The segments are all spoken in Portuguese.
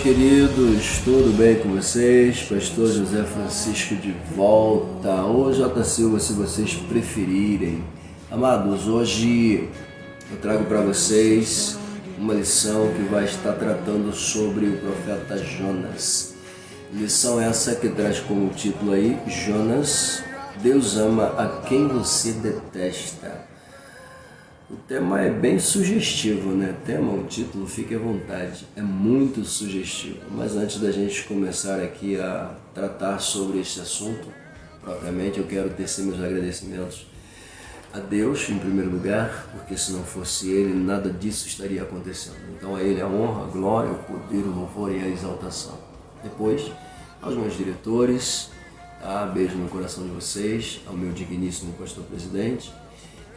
queridos, tudo bem com vocês? Pastor José Francisco de volta, ou J. Silva, se vocês preferirem. Amados, hoje eu trago para vocês uma lição que vai estar tratando sobre o profeta Jonas. Lição essa que traz como título aí, Jonas, Deus ama a quem você detesta. O tema é bem sugestivo, né? O título, fique à vontade, é muito sugestivo. Mas antes da gente começar aqui a tratar sobre este assunto, propriamente, eu quero tecer meus agradecimentos a Deus, em primeiro lugar, porque se não fosse Ele, nada disso estaria acontecendo. Então a Ele a honra, a glória, o poder, o louvor e a exaltação. Depois, aos meus diretores, tá? Beijo no coração de vocês, ao meu digníssimo pastor presidente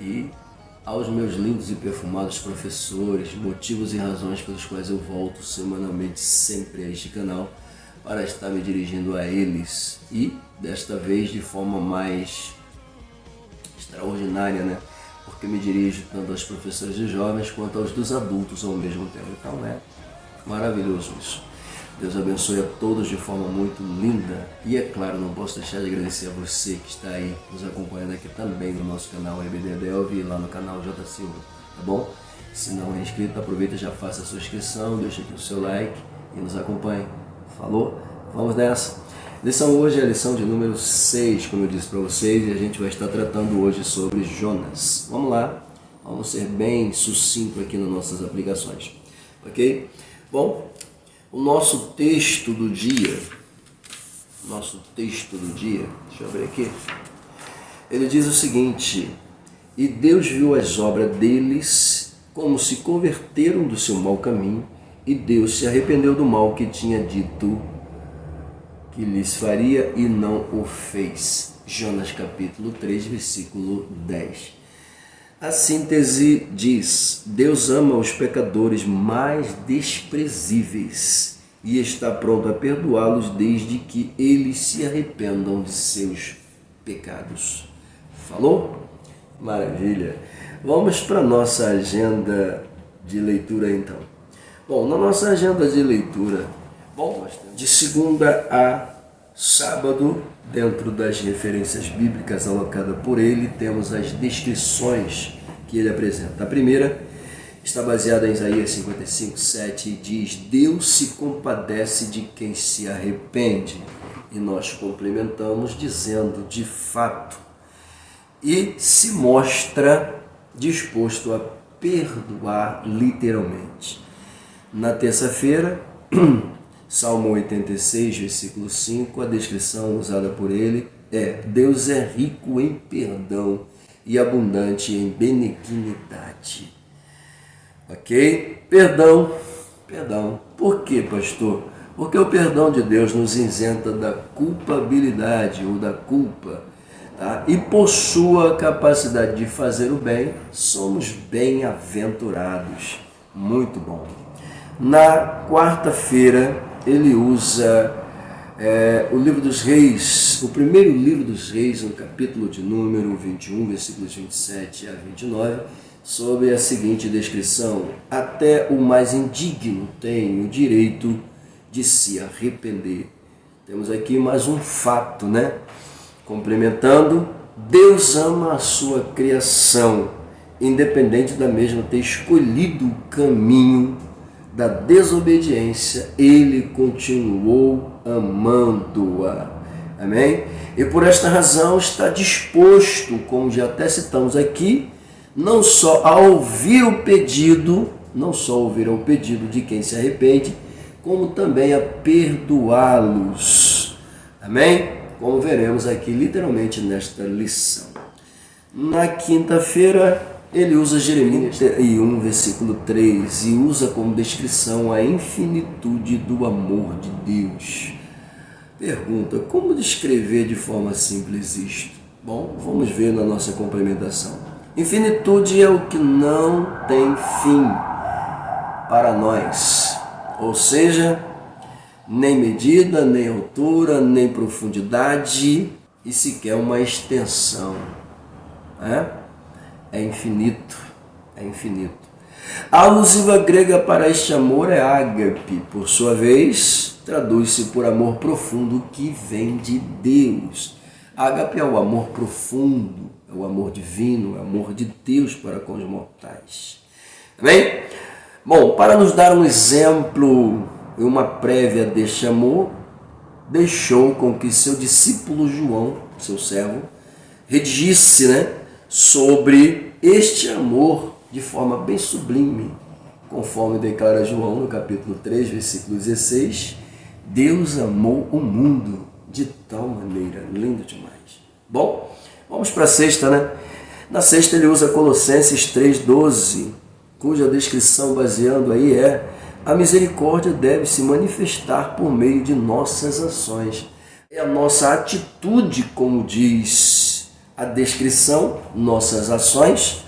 e aos meus lindos e perfumados professores, motivos e razões pelos quais eu volto semanalmente sempre a este canal para estar me dirigindo a eles e desta vez de forma mais extraordinária, né? Porque me dirijo tanto aos professores de jovens quanto aos dos adultos ao mesmo tempo. Então é maravilhoso isso. Deus abençoe a todos de forma muito linda. E é claro, não posso deixar de agradecer a você que está aí nos acompanhando aqui também no nosso canal EBD Delve e lá no canal J. Silva, tá bom? Se não é inscrito, aproveita e já faça a sua inscrição, deixa aqui o seu like e nos acompanhe. Falou? Vamos nessa! Lição hoje é a lição de número 6, como eu disse para vocês, e a gente vai estar tratando hoje sobre Jonas. Vamos lá, vamos ser bem sucinto aqui nas nossas aplicações, ok? Bom, o nosso texto do dia, deixa eu ver aqui, ele diz o seguinte: e Deus viu as obras deles, como se converteram do seu mau caminho, e Deus se arrependeu do mal que tinha dito que lhes faria e não o fez. Jonas capítulo 3, versículo 10. A síntese diz: Deus ama os pecadores mais desprezíveis e está pronto a perdoá-los desde que eles se arrependam de seus pecados. Falou? Maravilha! Vamos para a nossa agenda de leitura então. Bom, na nossa agenda de leitura, de segunda a sábado, dentro das referências bíblicas alocadas por ele, temos as descrições que ele apresenta. A primeira está baseada em Isaías 55, 7 e diz: Deus se compadece de quem se arrepende. E nós complementamos dizendo: de fato, e se mostra disposto a perdoar literalmente. Na terça-feira, Salmo 86, versículo 5, a descrição usada por ele é: Deus é rico em perdão e abundante em benignidade. Ok? Perdão. Por quê, pastor? Porque o perdão de Deus nos isenta da culpabilidade ou da culpa, tá? E por sua capacidade de fazer o bem, somos bem-aventurados. Muito bom. Na quarta-feira, ele usa o livro dos reis, o primeiro livro dos reis, no capítulo de número 21, versículos 27 a 29, sobre a seguinte descrição: até o mais indigno tem o direito de se arrepender. Temos aqui mais um fato, né? Complementando, Deus ama a sua criação, independente da mesma ter escolhido o caminho da desobediência, ele continuou amando-a. Amém? E por esta razão está disposto, como já até citamos aqui, não só a ouvir o pedido, de quem se arrepende, como também a perdoá-los. Amém? Como veremos aqui literalmente nesta lição. Na quinta-feira, ele usa Jeremias 31, versículo 3, e usa como descrição a infinitude do amor de Deus. Pergunta: como descrever de forma simples isto? Bom, vamos ver na nossa complementação. Infinitude é o que não tem fim para nós, ou seja, nem medida, nem altura, nem profundidade e sequer uma extensão. É infinito. A alusiva grega para este amor é ágape, por sua vez, traduz-se por amor profundo que vem de Deus. Ágape é o amor profundo, é o amor divino, é o amor de Deus para com os mortais. Amém? Bom, para nos dar um exemplo e uma prévia deste amor, deixou com que seu discípulo João, seu servo, redigisse, sobre este amor de forma bem sublime, conforme declara João no capítulo 3, versículo 16, Deus amou o mundo de tal maneira, lindo demais. Bom, vamos para a sexta, Na sexta ele usa Colossenses 3,12, cuja descrição baseando aí é: a misericórdia deve se manifestar por meio de nossas ações. É a nossa atitude, como diz a descrição, nossas ações,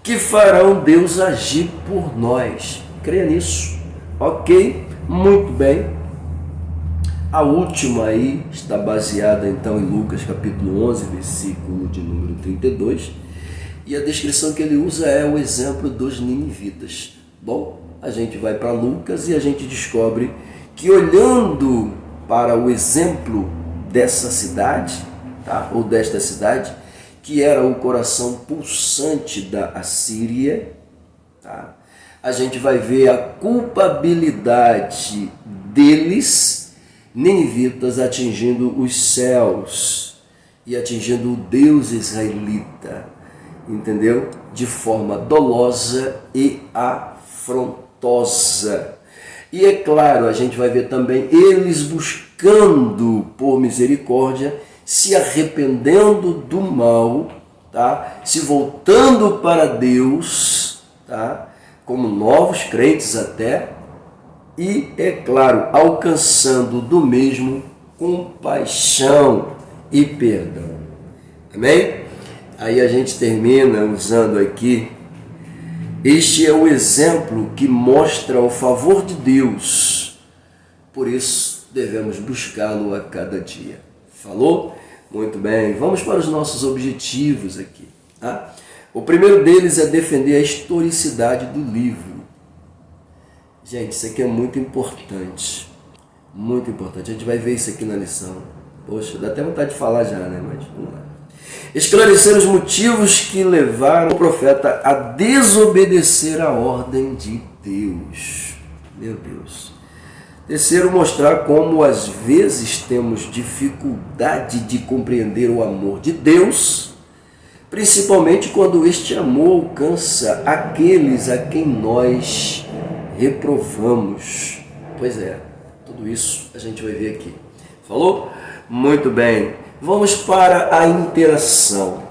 que farão Deus agir por nós. Creia nisso. Ok? Muito bem. A última aí está baseada então em Lucas capítulo 11, versículo de número 32. E a descrição que ele usa é o exemplo dos ninivitas. Bom, a gente vai para Lucas e a gente descobre que, olhando para o exemplo dessa cidade, ou desta cidade, que era o coração pulsante da Assíria, a gente vai ver a culpabilidade deles, ninivitas, atingindo os céus e atingindo o Deus israelita, entendeu? De forma dolosa e afrontosa. E é claro, a gente vai ver também eles buscando por misericórdia, se arrependendo do mal, se voltando para Deus, como novos crentes até, e, é claro, alcançando do mesmo compaixão e perdão. Amém? Aí a gente termina usando aqui: este é o exemplo que mostra o favor de Deus, por isso devemos buscá-lo a cada dia. Falou? Muito bem, vamos para os nossos objetivos aqui. O primeiro deles é defender a historicidade do livro. Gente, isso aqui é muito importante. Muito importante. A gente vai ver isso aqui na lição. Poxa, dá até vontade de falar já, Mas vamos lá. Esclarecer os motivos que levaram o profeta a desobedecer a ordem de Deus. Meu Deus. Terceiro, mostrar como às vezes temos dificuldade de compreender o amor de Deus, principalmente quando este amor alcança aqueles a quem nós reprovamos. Pois é, tudo isso a gente vai ver aqui. Falou? Muito bem. Vamos para a interação,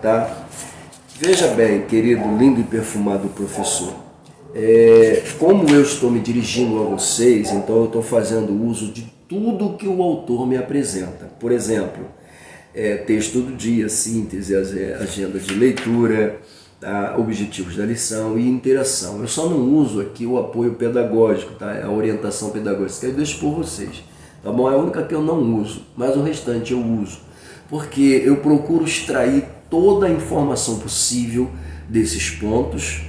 Veja bem, querido, lindo e perfumado professor. Como eu estou me dirigindo a vocês, então eu estou fazendo uso de tudo que o autor me apresenta. Por exemplo, texto do dia, síntese, agenda de leitura, objetivos da lição e interação. Eu só não uso aqui o apoio pedagógico, a orientação pedagógica, eu deixo por vocês. Tá bom? É a única que eu não uso, mas o restante eu uso, porque eu procuro extrair toda a informação possível desses pontos,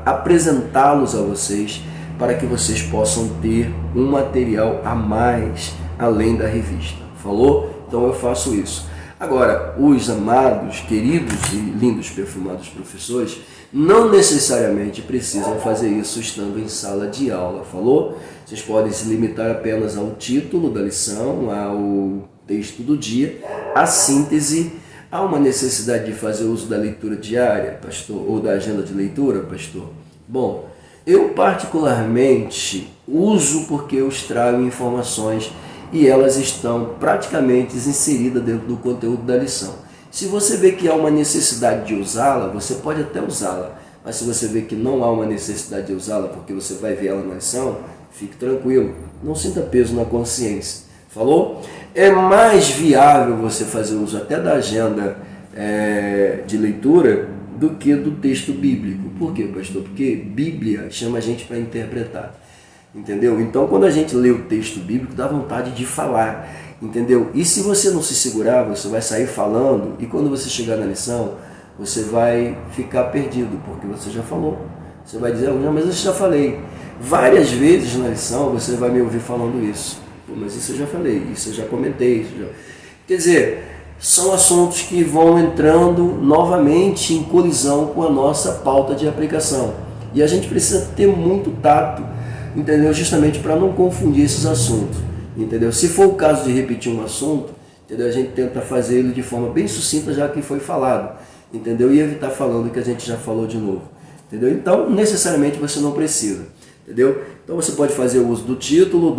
apresentá-los a vocês, para que vocês possam ter um material a mais, além da revista. Falou? Então eu faço isso. Agora, os amados, queridos e lindos perfumados professores, não necessariamente precisam fazer isso estando em sala de aula. Falou? Vocês podem se limitar apenas ao título da lição, ao texto do dia, à síntese. Há uma necessidade de fazer uso da leitura diária, pastor, ou da agenda de leitura, pastor? Bom, eu particularmente uso porque eu extraio informações e elas estão praticamente inseridas dentro do conteúdo da lição. Se você vê que há uma necessidade de usá-la, você pode até usá-la, mas se você vê que não há uma necessidade de usá-la porque você vai ver ela na lição, fique tranquilo, não sinta peso na consciência. Falou? É mais viável você fazer uso até da agenda de leitura do que do texto bíblico. Por quê, pastor? Porque Bíblia chama a gente para interpretar. Entendeu? Então, quando a gente lê o texto bíblico, dá vontade de falar. Entendeu? E se você não se segurar, você vai sair falando, e quando você chegar na lição, você vai ficar perdido, porque você já falou. Você vai dizer, não, mas eu já falei. Várias vezes na lição você vai me ouvir falando isso. Pô, mas isso eu já falei, isso eu já comentei. Isso já... Quer dizer, são assuntos que vão entrando novamente em colisão com a nossa pauta de aplicação. E a gente precisa ter muito tato, entendeu? Justamente para não confundir esses assuntos, entendeu? Se for o caso de repetir um assunto, entendeu? A gente tenta fazer ele de forma bem sucinta, já que foi falado, entendeu? E evitar falando o que a gente já falou de novo, entendeu? Então, necessariamente você não precisa, entendeu? Então você pode fazer o uso do título,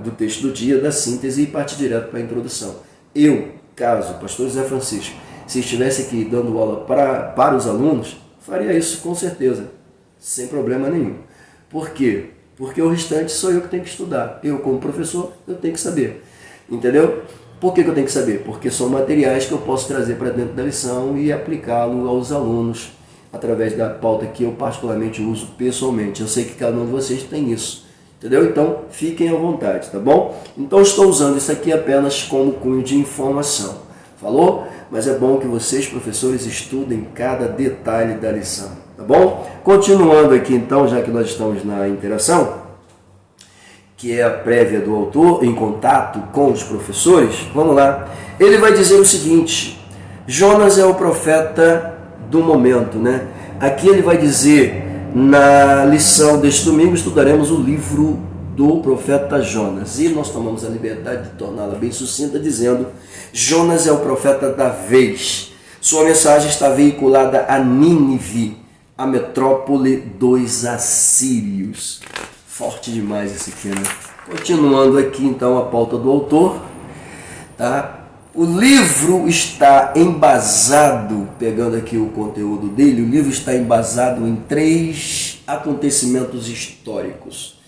do texto do dia, da síntese e partir direto para a introdução. Eu, caso o pastor José Francisco, se estivesse aqui dando aula para os alunos, faria isso com certeza, sem problema nenhum. Por quê? Porque o restante sou eu que tenho que estudar. Eu, como professor, eu tenho que saber. Entendeu? Por que eu tenho que saber? Porque são materiais que eu posso trazer para dentro da lição e aplicá-lo aos alunos através da pauta que eu particularmente uso pessoalmente. Eu sei que cada um de vocês tem isso. Entendeu? Então, fiquem à vontade, tá bom? Então, estou usando isso aqui apenas como cunho de informação. Falou? Mas é bom que vocês, professores, estudem cada detalhe da lição, tá bom? Continuando aqui, então, já que nós estamos na interação, que é a prévia do autor em contato com os professores, vamos lá. Ele vai dizer o seguinte: Jonas é o profeta do momento, né? Aqui ele vai dizer, na lição deste domingo, estudaremos o livro do profeta Jonas. E nós tomamos a liberdade de torná-la bem sucinta, dizendo: Jonas é o profeta da vez. Sua mensagem está veiculada a Nínive, a metrópole dos assírios. Forte demais esse aqui, né? Continuando aqui, então, a pauta do autor, tá? O livro está embasado, pegando aqui o conteúdo dele, o livro está embasado em 3 acontecimentos históricos.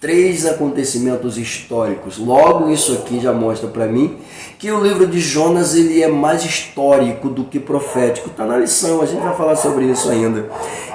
3 acontecimentos históricos. Logo, isso aqui já mostra para mim que o livro de Jonas ele é mais histórico do que profético. Está na lição, a gente vai falar sobre isso ainda.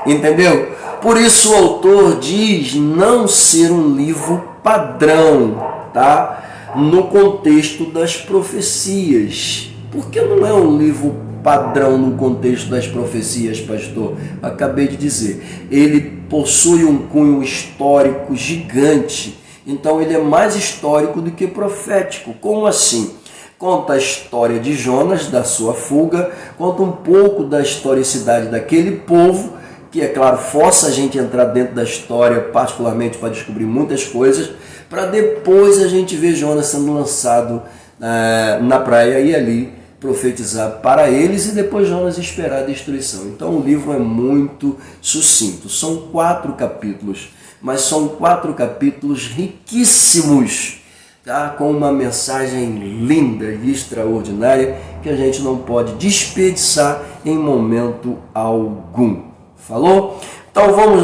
Entendeu? Por isso o autor diz não ser um livro padrão, tá? No contexto das profecias. Por que não é um livro padrão no contexto das profecias, pastor? Acabei de dizer. Ele possui um cunho histórico gigante. Então ele é mais histórico do que profético. Como assim? Conta a história de Jonas, da sua fuga, conta um pouco da historicidade daquele povo, que, é claro, força a gente a entrar dentro da história, particularmente para descobrir muitas coisas, para depois a gente ver Jonas sendo lançado na praia e ali profetizar para eles e depois Jonas esperar a destruição. Então o livro é muito sucinto. São 4 capítulos, mas são 4 capítulos riquíssimos, tá? Com uma mensagem linda e extraordinária que a gente não pode desperdiçar em momento algum. Falou? Então vamos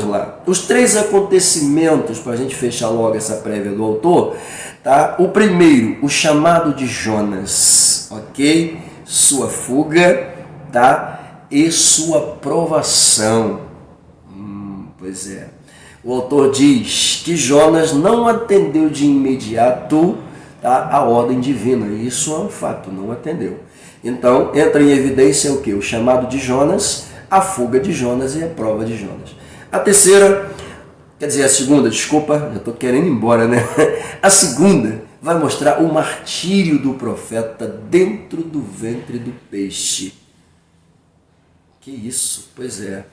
lá. Os 3 acontecimentos, para a gente fechar logo essa prévia do autor, tá? O primeiro, o chamado de Jonas, ok? Sua fuga, tá? E sua provação. Pois é. O autor diz que Jonas não atendeu de imediato, tá, a ordem divina. Isso é um fato, não atendeu. Então entra em evidência o que? O chamado de Jonas, a fuga de Jonas e a prova de Jonas. A terceira, quer dizer, a segunda, desculpa, já estou querendo ir embora, né? A segunda vai mostrar o martírio do profeta dentro do ventre do peixe. Que isso? Pois é.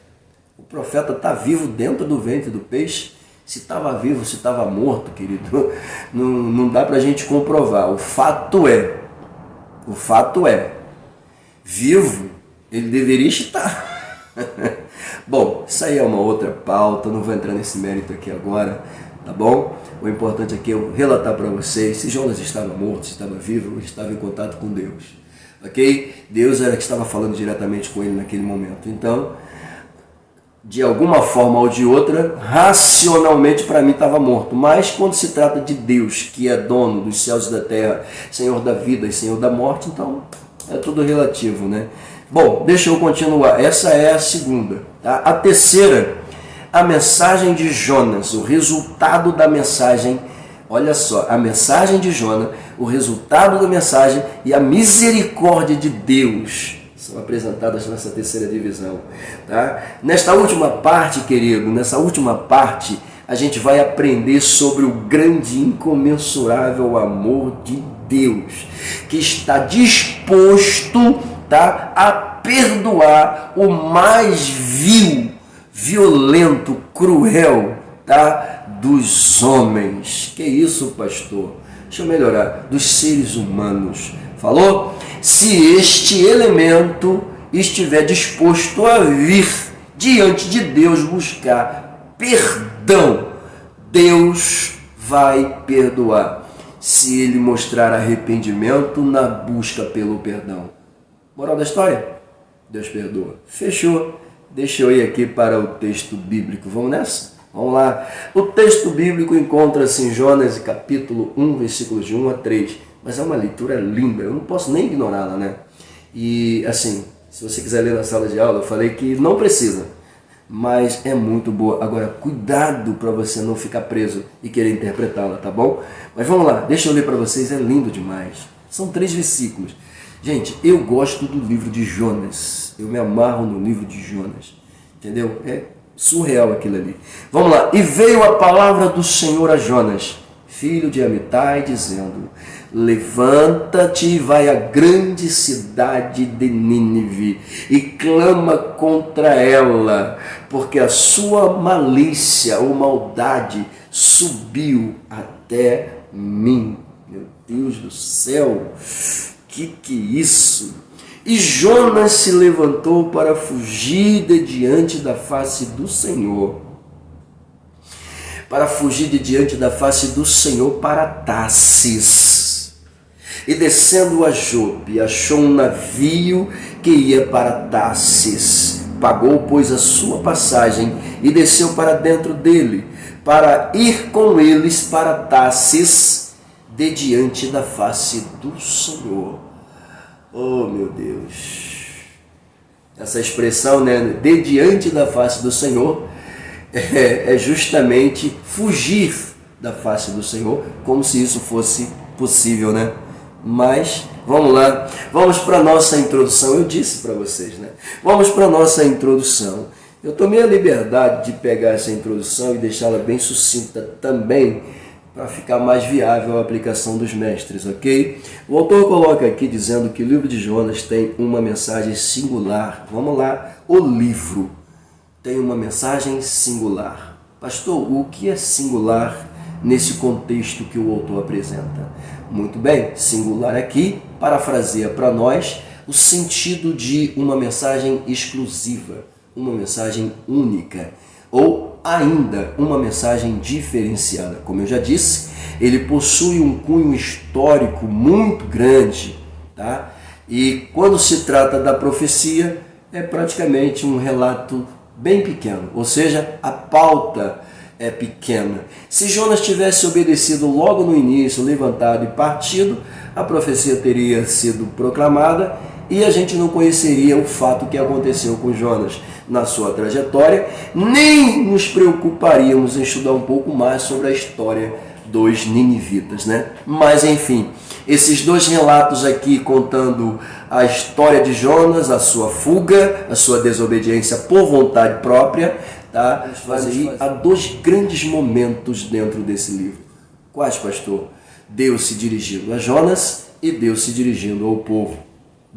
O profeta está vivo dentro do ventre do peixe. Se estava vivo, se estava morto, querido, não dá para a gente comprovar. O fato é, vivo, ele deveria estar. Bom, isso aí é uma outra pauta, não vou entrar nesse mérito aqui agora, tá bom? O importante aqui é eu relatar para vocês se Jonas estava morto, se estava vivo, ou estava em contato com Deus, ok? Deus era que estava falando diretamente com ele naquele momento. Então, de alguma forma ou de outra, racionalmente para mim estava morto. Mas quando se trata de Deus, que é dono dos céus e da terra, Senhor da vida e Senhor da morte, então é tudo relativo, né? Bom, deixa eu continuar. Essa é a segunda. Tá? A terceira, a mensagem de Jonas, o resultado da mensagem. Olha só, a mensagem de Jonas, o resultado da mensagem e a misericórdia de Deus. São são apresentadas nessa terceira divisão. Tá? Nesta última parte, querido, nessa última parte, a gente vai aprender sobre o grande e incomensurável amor de Deus, que está disposto, tá, a perdoar o mais vil, violento, cruel, tá, dos homens. Que isso, pastor? Deixa eu melhorar. Dos seres humanos. Falou? Se este elemento estiver disposto a vir diante de Deus buscar perdão, Deus vai perdoar. Se ele mostrar arrependimento na busca pelo perdão. Moral da história? Deus perdoa. Fechou. Deixa eu ir aqui para o texto bíblico. Vamos nessa? Vamos lá. O texto bíblico encontra-se em Jonas, capítulo 1, versículos de 1 a 3. Mas é uma leitura linda, eu não posso nem ignorá-la, né? E assim, se você quiser ler na sala de aula, eu falei que não precisa, mas é muito boa. Agora, cuidado para você não ficar preso e querer interpretá-la, tá bom? Mas vamos lá, deixa eu ler para vocês, é lindo demais. São 3 versículos. Gente, eu gosto do livro de Jonas, eu me amarro no livro de Jonas, entendeu? É surreal aquilo ali. Vamos lá. E veio a palavra do Senhor a Jonas, filho de Amitai, dizendo: levanta-te e vai à grande cidade de Nínive e clama contra ela, porque a sua malícia ou maldade subiu até mim. Meu Deus do céu, que é isso? E Jonas se levantou para fugir de diante da face do Senhor. Para fugir de diante da face do Senhor para Tarsis. E descendo a Jope, achou um navio que ia para Tarsis. Pagou, pois, a sua passagem e desceu para dentro dele, para ir com eles para Tarsis, de diante da face do Senhor. Oh, meu Deus! Essa expressão, né, de diante da face do Senhor, é justamente fugir da face do Senhor, como se isso fosse possível, né? Mas, vamos lá, vamos para a nossa introdução. Eu disse para vocês, né? Vamos para a nossa introdução. Eu tomei a liberdade de pegar essa introdução e deixá-la bem sucinta também, para ficar mais viável a aplicação dos mestres, ok? O autor coloca aqui dizendo que o livro de Jonas tem uma mensagem singular. Vamos lá, o livro tem uma mensagem singular. Pastor, o que é singular nesse contexto que o autor apresenta? Muito bem, singular aqui parafraseia para nós o sentido de uma mensagem exclusiva, uma mensagem única, ou ainda uma mensagem diferenciada. Como eu já disse, ele possui um cunho histórico muito grande, tá? E quando se trata da profecia, é praticamente um relato bem pequeno, ou seja, a pauta é pequena. Se Jonas tivesse obedecido logo no início, levantado e partido, a profecia teria sido proclamada e a gente não conheceria o fato que aconteceu com Jonas na sua trajetória, nem nos preocuparíamos em estudar um pouco mais sobre a história dos ninivitas, né? Mas enfim, esses 2 relatos aqui contando a história de Jonas, a sua fuga, a sua desobediência por vontade própria, tá? Há 2 grandes momentos dentro desse livro. Quais, pastor? Deus se dirigindo a Jonas e Deus se dirigindo ao povo.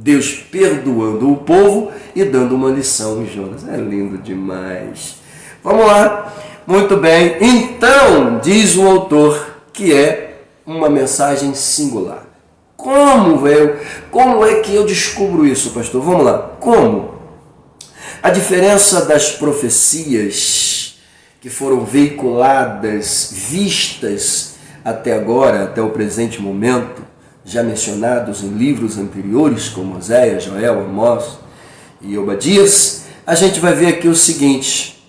Deus perdoando o povo e dando uma lição em Jonas. É lindo demais. Vamos lá. Muito bem. Então, diz o autor que é uma mensagem singular. Como é que eu descubro isso, pastor? Vamos lá. Como? A diferença das profecias que foram veiculadas, vistas até agora, até o presente momento, já mencionados em livros anteriores, como Oséias, Joel, Amós e Obadias, a gente vai ver aqui o seguinte: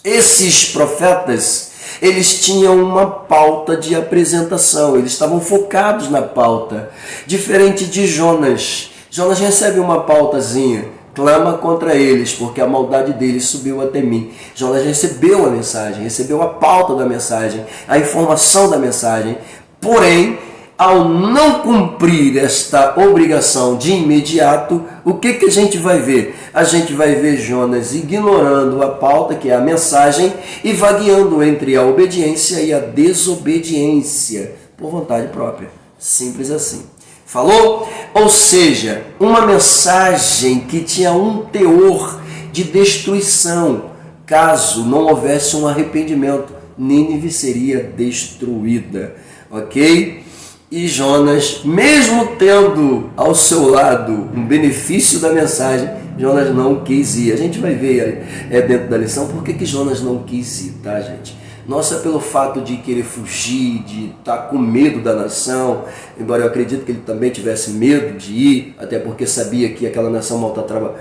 esses profetas, eles tinham uma pauta de apresentação, eles estavam focados na pauta, diferente de Jonas. Jonas recebe uma pautazinha: clama contra eles, porque a maldade deles subiu até mim. Jonas recebeu a mensagem, recebeu a pauta da mensagem, a informação da mensagem, porém, ao não cumprir esta obrigação de imediato, o que a gente vai ver? A gente vai ver Jonas ignorando a pauta, que é a mensagem, e vagueando entre a obediência e a desobediência, por vontade própria. Simples assim. Falou? Ou seja, uma mensagem que tinha um teor de destruição, caso não houvesse um arrependimento. Nínive seria destruída, ok? E Jonas, mesmo tendo ao seu lado um benefício da mensagem, Jonas não quis ir. A gente vai ver dentro da lição por que Jonas não quis ir, tá, gente? Não é pelo fato de querer fugir, de estar com medo da nação, embora eu acredito que ele também tivesse medo de ir, até porque sabia que aquela nação maltratava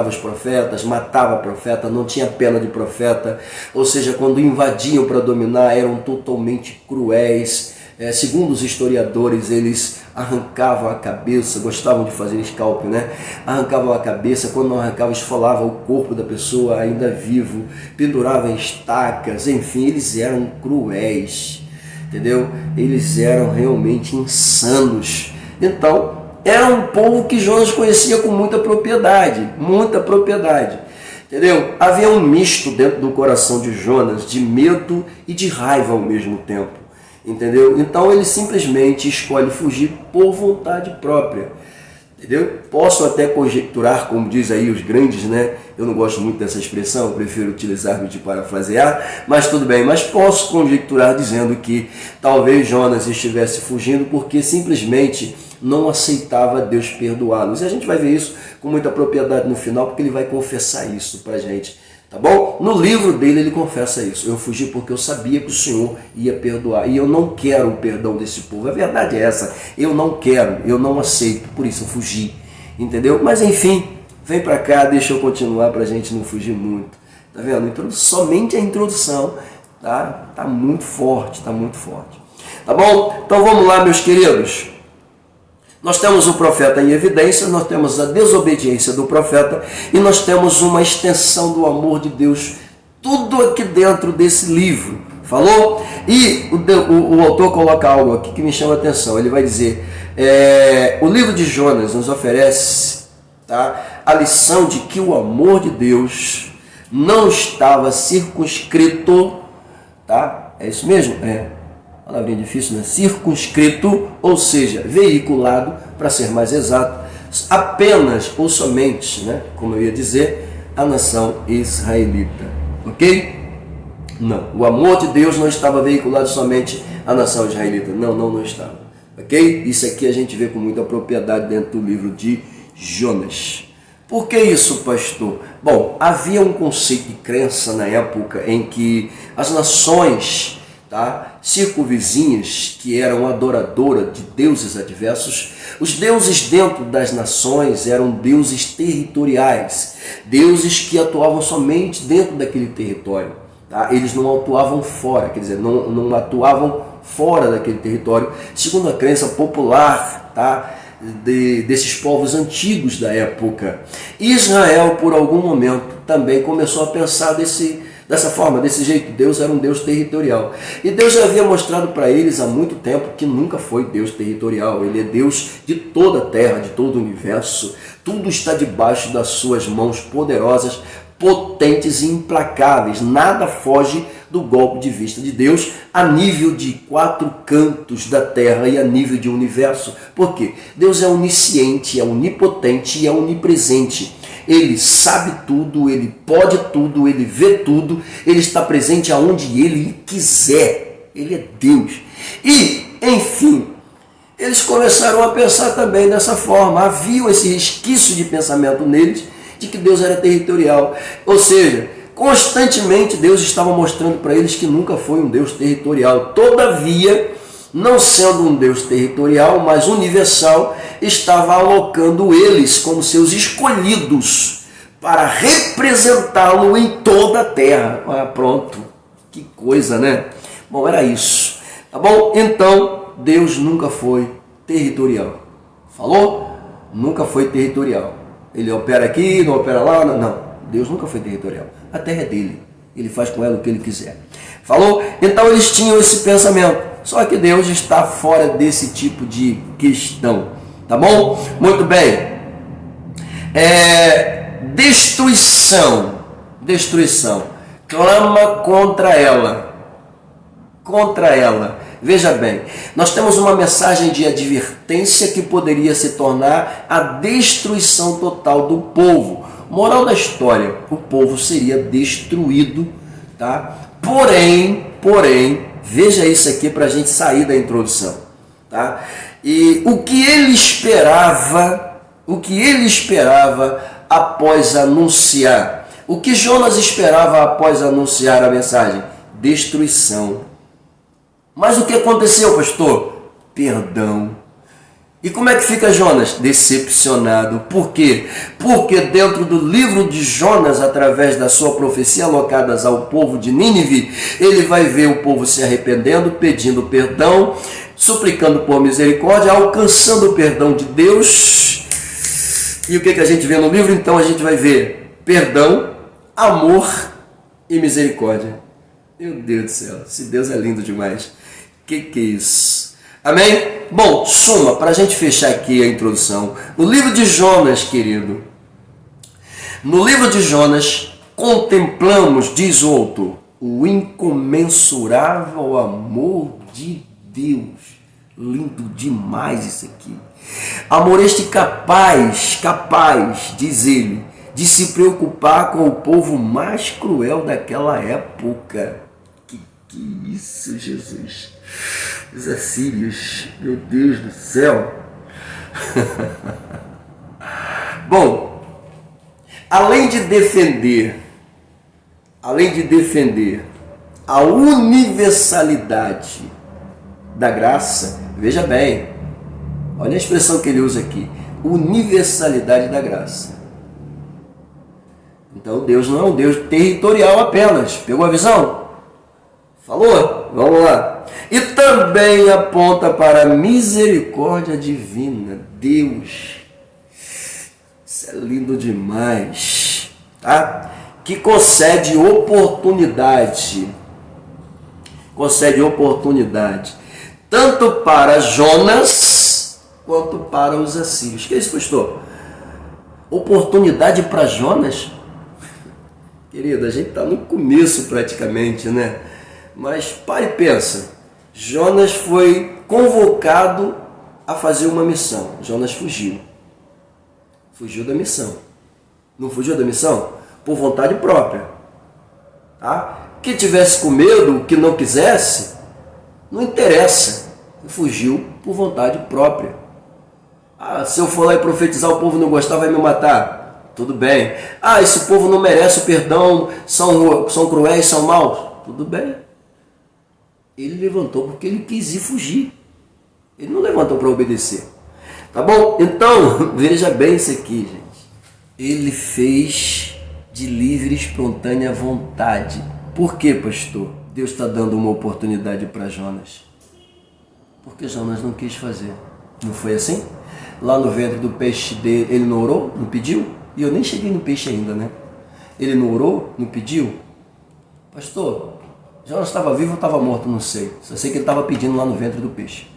os profetas, matava profeta, não tinha pena de profeta, ou seja, quando invadiam para dominar eram totalmente cruéis. Segundo os historiadores, eles arrancavam a cabeça, gostavam de fazer scalp, né? Arrancavam a cabeça, quando não arrancavam, esfolavam o corpo da pessoa ainda vivo, penduravam em estacas, enfim, eles eram cruéis, entendeu? Eles eram realmente insanos. Então, era um povo que Jonas conhecia com muita propriedade, entendeu? Havia um misto dentro do coração de Jonas, de medo e de raiva ao mesmo tempo. Entendeu? Então ele simplesmente escolhe fugir por vontade própria. Entendeu? Posso até conjecturar, como diz aí os grandes, né? Eu não gosto muito dessa expressão, eu prefiro utilizar-me de parafrasear, mas tudo bem, mas posso conjecturar dizendo que talvez Jonas estivesse fugindo porque simplesmente não aceitava Deus perdoá-los. E a gente vai ver isso com muita propriedade no final, porque ele vai confessar isso pra gente. Tá bom? No livro dele ele confessa isso. Eu fugi porque eu sabia que o Senhor ia perdoar. E eu não quero o perdão desse povo. A verdade é essa. Eu não quero, eu não aceito. Por isso eu fugi. Entendeu? Mas enfim, vem pra cá, deixa eu continuar pra gente não fugir muito. Tá vendo? Somente a introdução tá muito forte, tá muito forte. Tá bom? Então vamos lá, meus queridos. Nós temos o profeta em evidência, nós temos a desobediência do profeta e nós temos uma extensão do amor de Deus, tudo aqui dentro desse livro. Falou? E o autor coloca algo aqui que me chama a atenção. Ele vai dizer, o livro de Jonas nos oferece a lição de que o amor de Deus não estava circunscrito, é isso mesmo? Palavrinha difícil, né? Circunscrito, ou seja, veiculado, para ser mais exato, apenas ou somente, né? Como eu ia dizer, a nação israelita. Ok? Não, o amor de Deus não estava veiculado somente à nação israelita. Não estava. Ok? Isso aqui a gente vê com muita propriedade dentro do livro de Jonas. Por que isso, pastor? Bom, havia um conceito de crença na época em que as nações circunvizinhas, que eram adoradoras de deuses adversos, os deuses dentro das nações eram deuses territoriais, deuses que atuavam somente dentro daquele território. Eles não atuavam fora, quer dizer, não atuavam fora daquele território, segundo a crença popular, desses povos antigos da época. Israel, por algum momento, também começou a pensar dessa forma, desse jeito. Deus era um Deus territorial. E Deus já havia mostrado para eles há muito tempo que nunca foi Deus territorial. Ele é Deus de toda a terra, de todo o universo. Tudo está debaixo das suas mãos poderosas, potentes e implacáveis. Nada foge do golpe de vista de Deus a nível de 4 cantos da terra e a nível de universo. Por quê? Deus é onisciente, é onipotente e é onipresente. Ele sabe tudo, ele pode tudo, ele vê tudo, ele está presente aonde ele quiser. Ele é Deus. E, enfim, eles começaram a pensar também dessa forma. Havia esse resquício de pensamento neles de que Deus era territorial. Ou seja, constantemente Deus estava mostrando para eles que nunca foi um Deus territorial. Todavia, não sendo um Deus territorial, mas universal, estava alocando eles como seus escolhidos para representá-lo em toda a terra. Pronto, que coisa, né? Bom, era isso. Tá bom? Então, Deus nunca foi territorial. Falou? Nunca foi territorial. Ele opera aqui, não opera lá, não. Deus nunca foi territorial. A terra é dele. Ele faz com ela o que ele quiser. Falou? Então eles tinham esse pensamento. Só que Deus está fora desse tipo de questão, tá bom? Muito bem. Destruição. Clama contra ela. Veja bem, nós temos uma mensagem de advertência que poderia se tornar a destruição total do povo. Moral da história, o povo seria destruído, tá? Porém, veja isso aqui para a gente sair da introdução, tá? E o que ele esperava após anunciar, o que Jonas esperava após anunciar a mensagem? Destruição. Mas o que aconteceu, pastor? Perdão. E como é que fica Jonas? Decepcionado. Por quê? Porque dentro do livro de Jonas, através da sua profecia alocadas ao povo de Nínive, ele vai ver o povo se arrependendo, pedindo perdão, suplicando por misericórdia, alcançando o perdão de Deus. E o que a gente vê no livro? Então a gente vai ver perdão, amor e misericórdia. Meu Deus do céu, esse Deus é lindo demais. Que é isso? Amém? Bom, suma, para a gente fechar aqui a introdução. No livro de Jonas, querido, no livro de Jonas, contemplamos, diz o autor, o incomensurável amor de Deus. Lindo demais isso aqui. Amor este capaz, diz ele, de se preocupar com o povo mais cruel daquela época. Que isso, Jesus? Os assírios, meu Deus do céu. Bom, além de defender a universalidade da graça, veja bem, olha a expressão que ele usa aqui, universalidade da graça. Então Deus não é um Deus territorial apenas, pegou a visão? Falou? Vamos lá. E também aponta para a misericórdia divina. Deus, isso é lindo demais, tá? Que concede oportunidade, tanto para Jonas quanto para os assírios. Que é isso, pastor? Oportunidade para Jonas? Querido, a gente está no começo praticamente, né? Mas pare e pensa. Jonas foi convocado a fazer uma missão. Jonas fugiu da missão. Não fugiu da missão? Por vontade própria, tá? Que tivesse com medo, que não quisesse, não interessa. Fugiu por vontade própria. Se eu for lá e profetizar, o povo não gostar, vai me matar. Tudo bem. Esse povo não merece o perdão, são cruéis, são maus. Tudo bem. Ele levantou porque ele quis ir fugir. Ele não levantou para obedecer. Tá bom? Então, veja bem isso aqui, gente. Ele fez de livre e espontânea vontade. Por quê, pastor? Deus está dando uma oportunidade para Jonas. Porque Jonas não quis fazer. Não foi assim? Lá no ventre do peixe dele, ele não orou? Não pediu? E eu nem cheguei no peixe ainda, né? Ele não orou? Não pediu? Pastor, Jonas estava vivo ou estava morto? Não sei. Só sei que ele estava pedindo lá no ventre do peixe.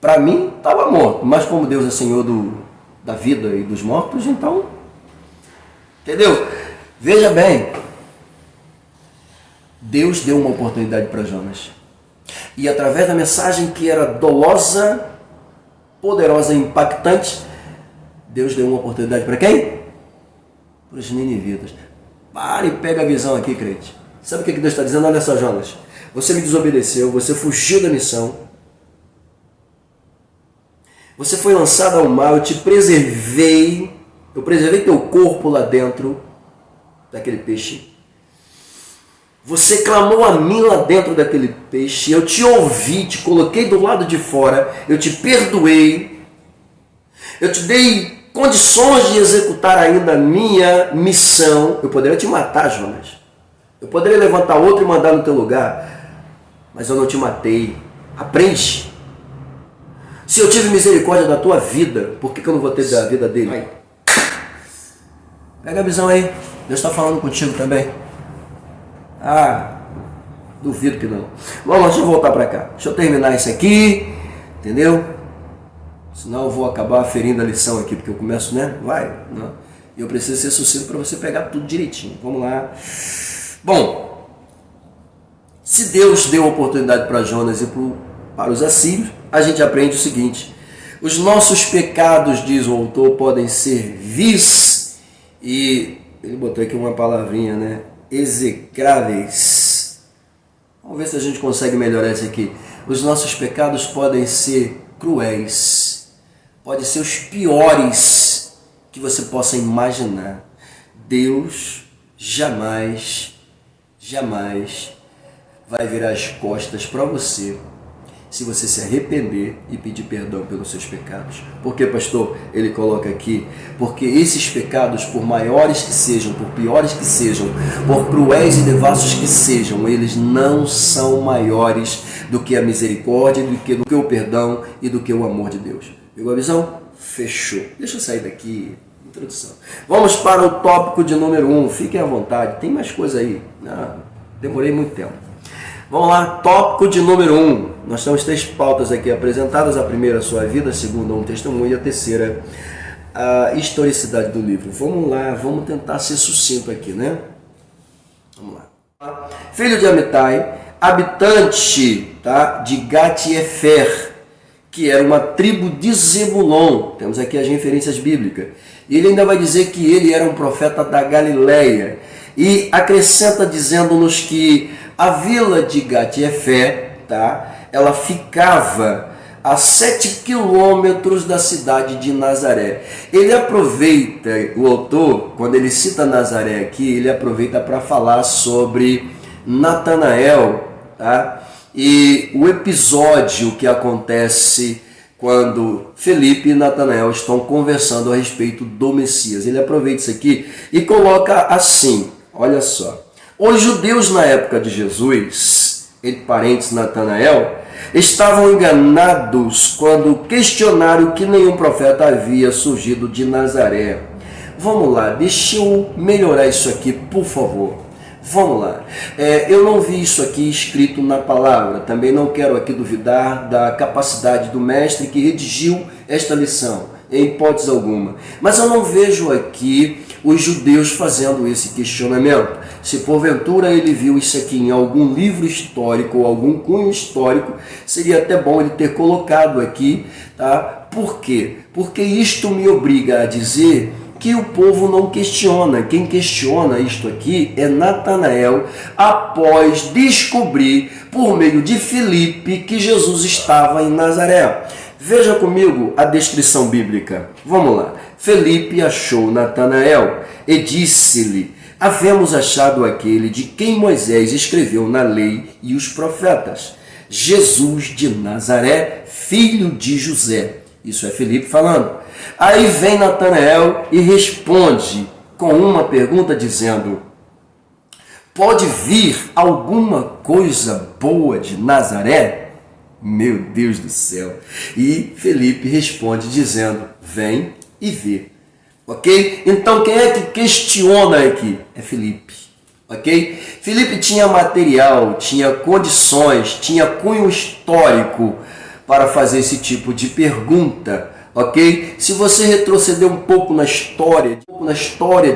Para mim, estava morto. Mas como Deus é Senhor da vida e dos mortos, então... Entendeu? Veja bem. Deus deu uma oportunidade para Jonas. E através da mensagem que era dolosa, poderosa e impactante, Deus deu uma oportunidade para quem? Para os ninivitas. Pare e pega a visão aqui, crente. Sabe o que Deus está dizendo? Olha só, Jonas. Você me desobedeceu, você fugiu da missão. Você foi lançado ao mal, eu te preservei. Eu preservei teu corpo lá dentro daquele peixe. Você clamou a mim lá dentro daquele peixe. Eu te ouvi, te coloquei do lado de fora. Eu te perdoei. Eu te dei condições de executar ainda a minha missão. Eu poderia te matar, Jonas. Eu poderia levantar outro e mandar no teu lugar. Mas eu não te matei. Aprende. Se eu tive misericórdia da tua vida, por que eu não vou ter da vida dele? Vai. Pega a visão aí. Deus está falando contigo também. Duvido que não. Vamos lá, deixa eu voltar para cá. Deixa eu terminar isso aqui, entendeu? Senão eu vou acabar ferindo a lição aqui, porque eu começo, né? E eu preciso ser sucinto para você pegar tudo direitinho. Vamos lá. Bom, se Deus deu oportunidade para Jonas e para os assírios, a gente aprende o seguinte: os nossos pecados, diz o autor, podem ser vis, e ele botou aqui uma palavrinha, né? Execráveis. Vamos ver se a gente consegue melhorar isso aqui. Os nossos pecados podem ser cruéis, podem ser os piores que você possa imaginar. Deus jamais vai virar as costas para você se você se arrepender e pedir perdão pelos seus pecados. Por que, pastor? Ele coloca aqui: porque esses pecados, por maiores que sejam, por piores que sejam, por cruéis e devassos que sejam, eles não são maiores do que a misericórdia, do que o perdão e do que o amor de Deus. Pegou a visão? Fechou. Deixa eu sair daqui. Introdução. Vamos para o tópico de número 1. Fiquem à vontade, tem mais coisa aí. Demorei muito tempo. Vamos lá, tópico de número 1. Nós temos 3 pautas aqui apresentadas. A primeira, a sua vida. A segunda, um testemunho. E a terceira, a historicidade do livro. Vamos lá, vamos tentar ser sucinto aqui, né? Vamos lá. Filho de Amitai, habitante, tá, de Gat-Efer, que era uma tribo de Zebulon. Temos aqui as referências bíblicas. E ele ainda vai dizer que ele era um profeta da Galileia. E acrescenta dizendo-nos que a vila de Gat-Efer, tá, ela ficava a 7 quilômetros da cidade de Nazaré. Ele aproveita, o autor, quando ele cita Nazaré aqui, ele aproveita para falar sobre Natanael, tá? E o episódio que acontece quando Felipe e Natanael estão conversando a respeito do Messias. Ele aproveita isso aqui e coloca assim, olha só: os judeus na época de Jesus, entre parênteses Natanael, estavam enganados quando questionaram que nenhum profeta havia surgido de Nazaré. Vamos lá, deixa eu melhorar isso aqui, por favor. Vamos lá. Eu não vi isso aqui escrito na palavra. Também não quero aqui duvidar da capacidade do mestre que redigiu esta lição, em hipótese alguma. Mas eu não vejo aqui os judeus fazendo esse questionamento. Se porventura ele viu isso aqui em algum livro histórico ou algum cunho histórico, seria até bom ele ter colocado aqui, tá? Por quê? Porque isto me obriga a dizer que o povo não questiona. Quem questiona isto aqui é Natanael, após descobrir, por meio de Felipe, que Jesus estava em Nazaré. Veja comigo a descrição bíblica. Vamos lá. Felipe achou Natanael e disse-lhe: havemos achado aquele de quem Moisés escreveu na lei e os profetas, Jesus de Nazaré, filho de José. Isso é Felipe falando. Aí vem Natanael e responde com uma pergunta dizendo: pode vir alguma coisa boa de Nazaré? Meu Deus do céu! E Felipe responde dizendo: vem e vê. Ok? Então quem é que questiona aqui? É Felipe. Ok? Felipe tinha material, tinha condições, tinha cunho histórico para fazer esse tipo de pergunta. Ok? Se você retroceder um pouco na história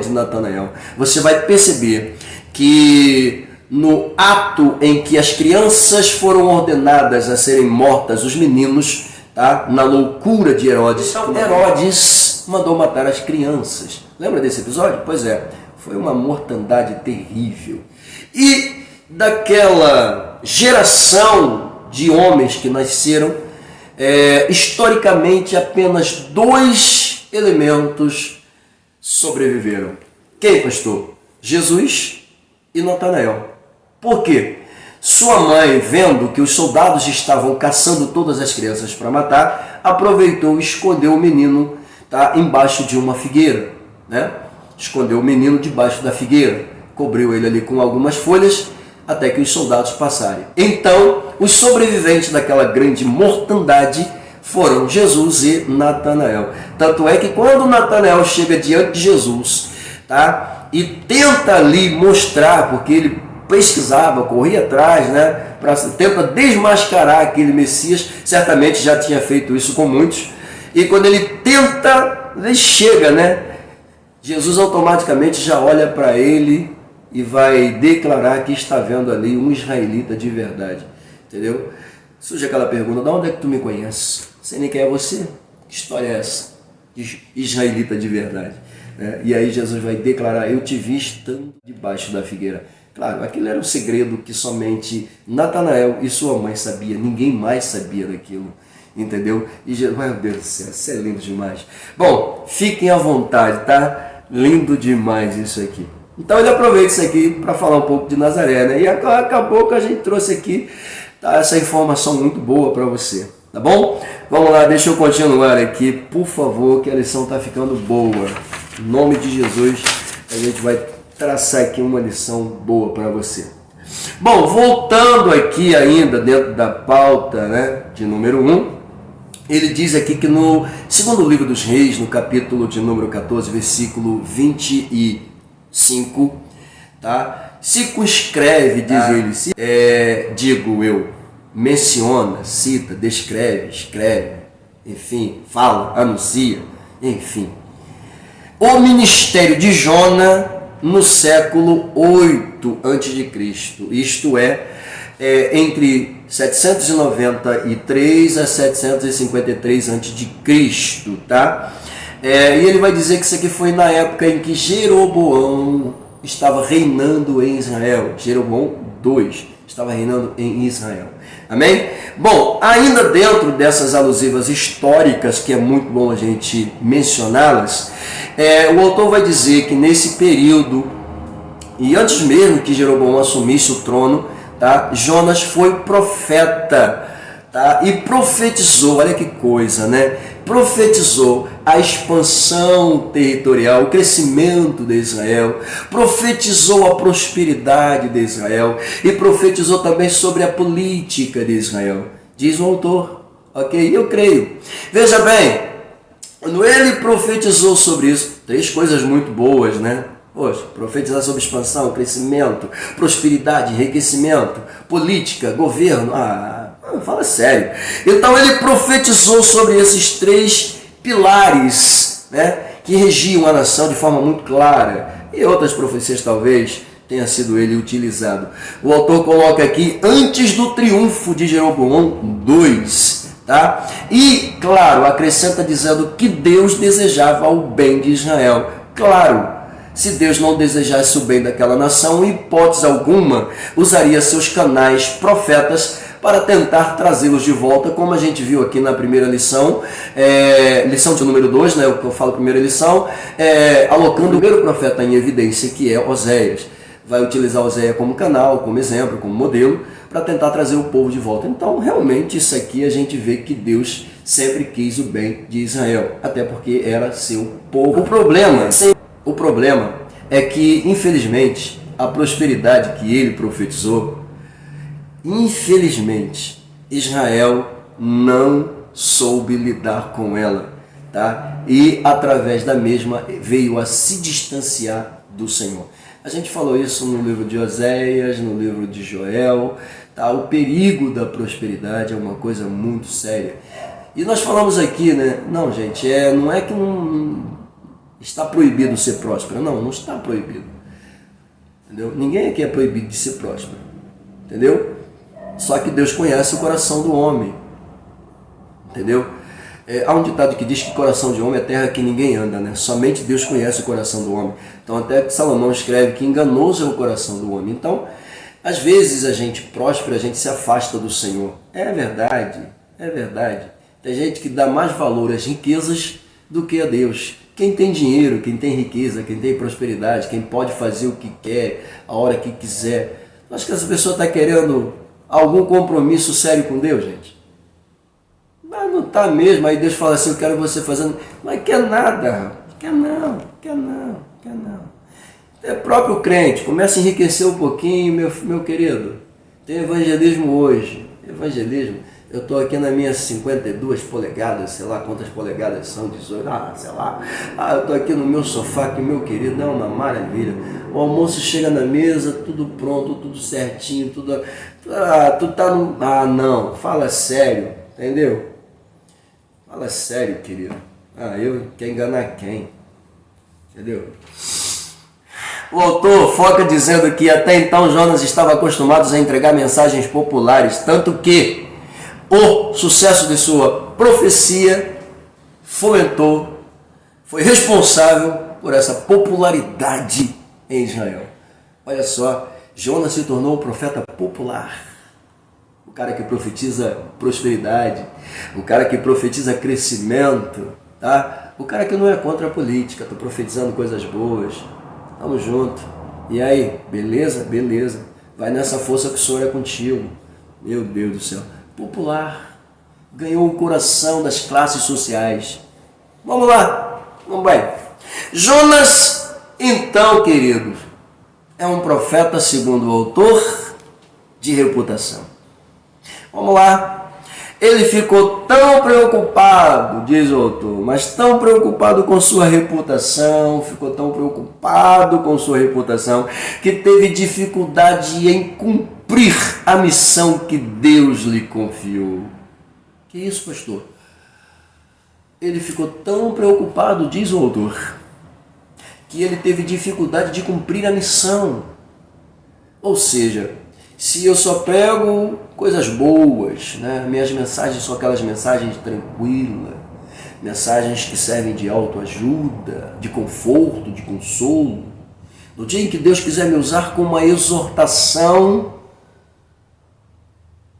de Natanael, você vai perceber que no ato em que as crianças foram ordenadas a serem mortas, os meninos, tá? Na loucura de Herodes, então, Herodes mandou matar as crianças. Lembra desse episódio? Pois é, foi uma mortandade terrível. E daquela geração de homens que nasceram, historicamente apenas 2 elementos sobreviveram. Quem, pastor? Jesus e Natanael. Por quê? Sua mãe, vendo que os soldados estavam caçando todas as crianças para matar, aproveitou e escondeu o menino, tá, embaixo de uma figueira, né? Escondeu o menino debaixo da figueira, cobriu ele ali com algumas folhas, até que os soldados passarem. Então, os sobreviventes daquela grande mortandade foram Jesus e Natanael. Tanto é que quando Natanael chega diante de Jesus, tá, e tenta ali mostrar, porque ele pesquisava, corria atrás, né, tenta desmascarar aquele Messias. Certamente já tinha feito isso com muitos. E quando ele tenta, ele chega, né? Jesus automaticamente já olha para ele e vai declarar que está vendo ali um israelita de verdade. Entendeu? Surge aquela pergunta: de onde é que tu me conheces? Sei nem quem é você. Que história é essa? Israelita de verdade. E aí Jesus vai declarar: eu te vi estando debaixo da figueira. Claro, aquilo era um segredo que somente Natanael e sua mãe sabiam. Ninguém mais sabia daquilo. Entendeu? E Jesus, meu Deus do céu, isso é lindo demais. Bom, fiquem à vontade, tá? Lindo demais isso aqui. Então ele aproveita isso aqui para falar um pouco de Nazaré, né? E acabou que a gente trouxe aqui, tá, essa informação muito boa para você, tá bom? Vamos lá, deixa eu continuar aqui, por favor, que a lição está ficando boa. Em nome de Jesus, a gente vai traçar aqui uma lição boa para você. Bom, voltando aqui ainda dentro da pauta, né, de número 1, ele diz aqui que no segundo livro dos Reis, no capítulo de número 14, versículo 25, tá? Circunscreve, diz ele, digo eu, menciona, cita, descreve, escreve, enfim, fala, anuncia, enfim. O ministério de Jona no século 8 a.C., isto é, entre 793 a 753 a.C., tá? E ele vai dizer que isso aqui foi na época em que Jeroboão estava reinando em Israel. Jeroboão II estava reinando em Israel. Amém? Bom, ainda dentro dessas alusivas históricas, que é muito bom a gente mencioná-las, o autor vai dizer que nesse período, e antes mesmo que Jeroboão assumisse o trono, tá, Jonas foi profeta, tá, e profetizou, olha que coisa, né? Profetizou a expansão territorial, o crescimento de Israel, profetizou a prosperidade de Israel e profetizou também sobre a política de Israel, diz o autor, ok? Eu creio. Veja bem, quando ele profetizou sobre isso, três coisas muito boas, né? Poxa, profetizar sobre expansão, crescimento, prosperidade, enriquecimento, política, governo, fala sério. Então ele profetizou sobre esses três pilares, né, que regiam a nação de forma muito clara. E outras profecias talvez tenha sido ele utilizado. O autor coloca aqui, antes do triunfo de Jeroboão II, tá? E, claro, acrescenta dizendo que Deus desejava o bem de Israel. Claro, se Deus não desejasse o bem daquela nação, em hipótese alguma, usaria seus canais profetas para tentar trazê-los de volta, como a gente viu aqui na primeira lição, lição de número 2, né, o que eu falo primeira lição, alocando o primeiro profeta em evidência, que é Oséias. Vai utilizar Oséias como canal, como exemplo, como modelo, para tentar trazer o povo de volta. Então, realmente, isso aqui a gente vê que Deus sempre quis o bem de Israel, até porque era seu povo. O problema é que, infelizmente, a prosperidade que ele profetizou, infelizmente, Israel não soube lidar com ela, tá? E, através da mesma, veio a se distanciar do Senhor. A gente falou isso no livro de Oséias, no livro de Joel, tá? O perigo da prosperidade é uma coisa muito séria. E nós falamos aqui, né? Não, gente, não é que não está proibido ser próspero. Não, não está proibido. Entendeu? Ninguém aqui é proibido de ser próspero. Entendeu? Só que Deus conhece o coração do homem. Entendeu? Há um ditado que diz que coração de homem é terra que ninguém anda, né? Somente Deus conhece o coração do homem. Então até que Salomão escreve que enganoso é o coração do homem. Então, às vezes a gente próspera, a gente se afasta do Senhor. É verdade, é verdade. Tem gente que dá mais valor às riquezas do que a Deus. Quem tem dinheiro, quem tem riqueza, quem tem prosperidade, quem pode fazer o que quer, a hora que quiser. Acho que essa pessoa está querendo algum compromisso sério com Deus, gente. Mas não está mesmo. Aí Deus fala assim, eu quero você fazendo. Mas quer nada, quer não. É próprio crente, começa a enriquecer um pouquinho, meu querido. Tem evangelismo hoje. Evangelismo. Eu estou aqui nas minhas 52 polegadas, sei lá quantas polegadas são, 18, sei lá. Eu estou aqui no meu sofá, que meu querido, é uma maravilha. O almoço chega na mesa, tudo pronto, tudo certinho, tudo... tu tá no... não, fala sério, entendeu? Fala sério, querido. Eu quero enganar quem? Entendeu? O autor foca dizendo que até então Jonas estava acostumado a entregar mensagens populares, tanto que o sucesso de sua profecia fomentou, foi responsável por essa popularidade em Israel. Olha só, Jonas se tornou um profeta popular. O cara que profetiza prosperidade, o cara que profetiza crescimento, tá? O cara que não é contra a política, tô profetizando coisas boas. Tamo junto. E aí, beleza? Beleza. Vai nessa força que o Senhor é contigo. Meu Deus do céu. Popular. Ganhou o coração das classes sociais. Vamos lá. Vamos bem. Jonas, então, queridos, é um profeta, segundo o autor, de reputação. Vamos lá. Ele ficou tão preocupado, diz o autor, mas tão preocupado com sua reputação, ficou tão preocupado com sua reputação, que teve dificuldade em cumprir a missão que Deus lhe confiou. Que isso, pastor? Ele ficou tão preocupado, diz o autor, que ele teve dificuldade de cumprir a missão. Ou seja, se eu só prego coisas boas, né? Minhas mensagens são aquelas mensagens tranquilas, mensagens que servem de autoajuda, de conforto, de consolo. No dia em que Deus quiser me usar como uma exortação,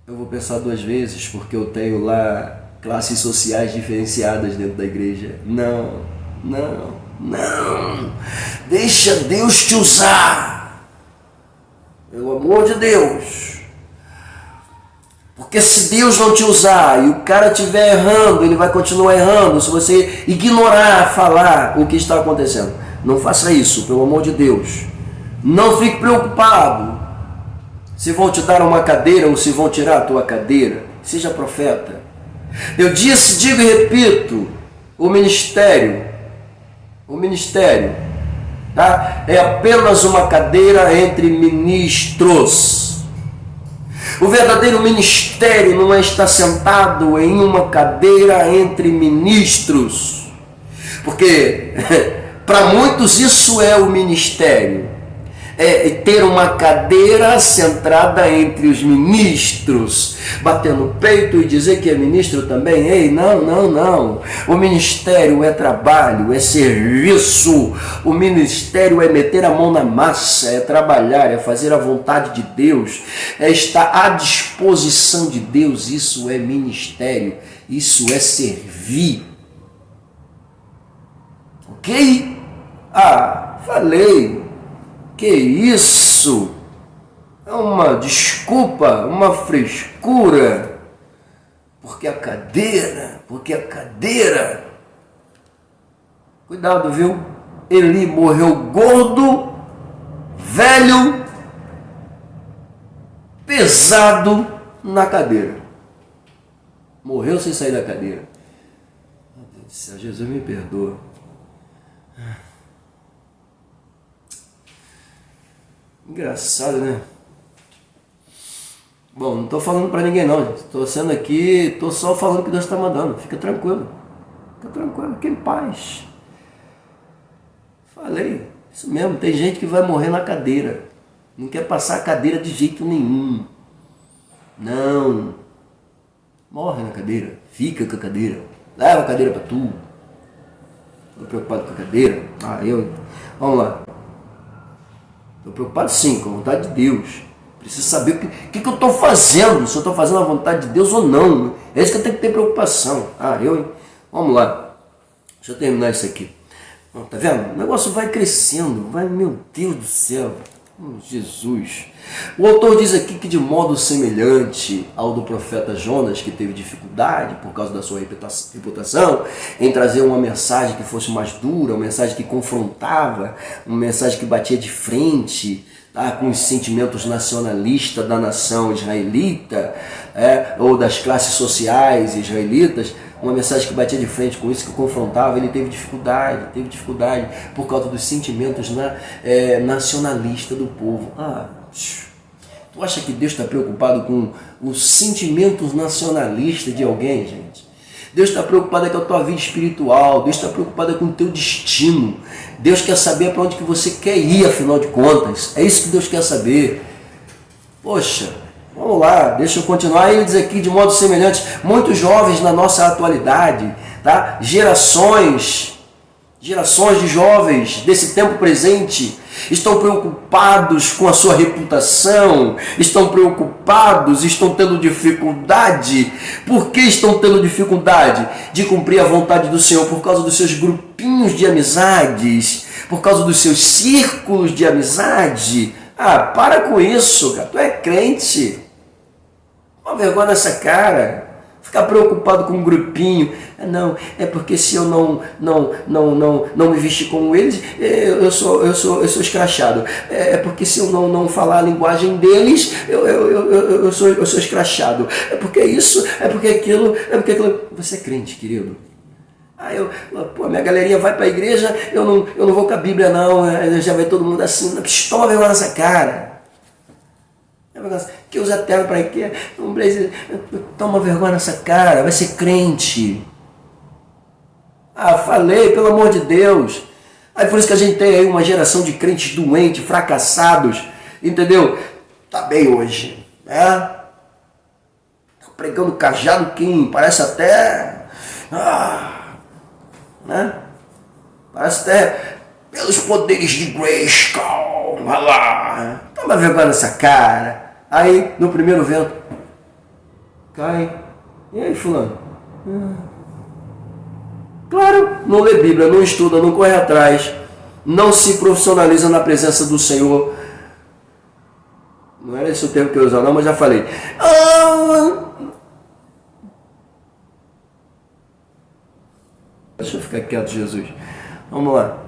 eu vou pensar duas vezes, porque eu tenho lá classes sociais diferenciadas dentro da igreja. Não. Deixa Deus te usar. Pelo amor de Deus. Porque se Deus não te usar e o cara estiver errando, ele vai continuar errando se você ignorar, falar o que está acontecendo. Não faça isso, pelo amor de Deus. Não fique preocupado se vão te dar uma cadeira ou se vão tirar a tua cadeira. Seja profeta. Eu disse, digo e repito, o ministério, tá? É apenas uma cadeira entre ministros. O verdadeiro ministério não é estar sentado em uma cadeira entre ministros, porque para muitos isso é o ministério, é ter uma cadeira centrada entre os ministros, bater no peito e dizer que é ministro também. Ei, não. O ministério é trabalho, é serviço. O ministério é meter a mão na massa, é trabalhar, é fazer a vontade de Deus, é estar à disposição de Deus. Isso é ministério, isso é servir. Ok? Falei. Que isso? É uma desculpa, uma frescura. Porque a cadeira. Cuidado, viu? Eli morreu gordo, velho, pesado na cadeira. Morreu sem sair da cadeira. Meu Deus do céu, Jesus me perdoa. Engraçado, né? Bom, não estou falando para ninguém não. Estou sendo aqui, estou só falando o que Deus está mandando. Fica tranquilo, fica em paz. Falei, isso mesmo. Tem gente que vai morrer na cadeira. Não quer passar a cadeira de jeito nenhum. Não. Morre na cadeira. Fica com a cadeira. Leva a cadeira para tu. Estou preocupado com a cadeira. Vamos lá. Estou preocupado sim, com a vontade de Deus. Preciso saber o que eu estou fazendo, se eu estou fazendo a vontade de Deus ou não. É isso que eu tenho que ter preocupação. Vamos lá. Deixa eu terminar isso aqui. Tá vendo? O negócio vai crescendo. Meu Deus do céu. Jesus. O autor diz aqui que de modo semelhante ao do profeta Jonas, que teve dificuldade por causa da sua reputação em trazer uma mensagem que fosse mais dura, uma mensagem que confrontava, uma mensagem que batia de frente, tá, com os sentimentos nacionalistas da nação israelita, ou das classes sociais israelitas, uma mensagem que batia de frente com isso, que confrontava, ele teve dificuldade por causa dos sentimentos nacionalistas do povo. Tu acha que Deus está preocupado com os sentimentos nacionalistas de alguém, gente? Deus está preocupado com a tua vida espiritual, Deus está preocupado com o teu destino. Deus quer saber para onde que você quer ir, afinal de contas. É isso que Deus quer saber. Poxa, vamos lá, deixa eu continuar. Ele diz aqui, de modo semelhante, muitos jovens na nossa atualidade, tá? Gerações de jovens desse tempo presente estão preocupados com a sua reputação, estão tendo dificuldade. Por que estão tendo dificuldade de cumprir a vontade do Senhor? Por causa dos seus grupinhos de amizades, por causa dos seus círculos de amizade. Para com isso, cara. Tu é crente. Uma vergonha nessa cara. Ficar preocupado com um grupinho. Não, é porque se eu não me vestir como eles, eu sou escrachado. É porque se eu não falar a linguagem deles, eu sou escrachado. É porque isso, é porque aquilo. Você é crente, querido. Minha galerinha vai para a igreja, eu não vou com a Bíblia não, já vai todo mundo assim, toma vergonha nessa cara. Que usa terno para quê? Toma vergonha nessa cara, vai ser crente. Falei, pelo amor de Deus. Aí por isso que a gente tem aí uma geração de crentes doentes, fracassados, entendeu? Tá bem hoje, né? Tá pregando cajado Kim, parece até... né? Parece até pelos poderes de Grayskull, vai lá. Toma vergonha nessa cara. Aí, no primeiro vento, cai. E aí, fulano? Claro, não lê Bíblia, não estuda, não corre atrás, não se profissionaliza na presença do Senhor. Não era esse o termo que eu ia usar não, mas já falei. Deixa eu ficar quieto, Jesus. Vamos lá.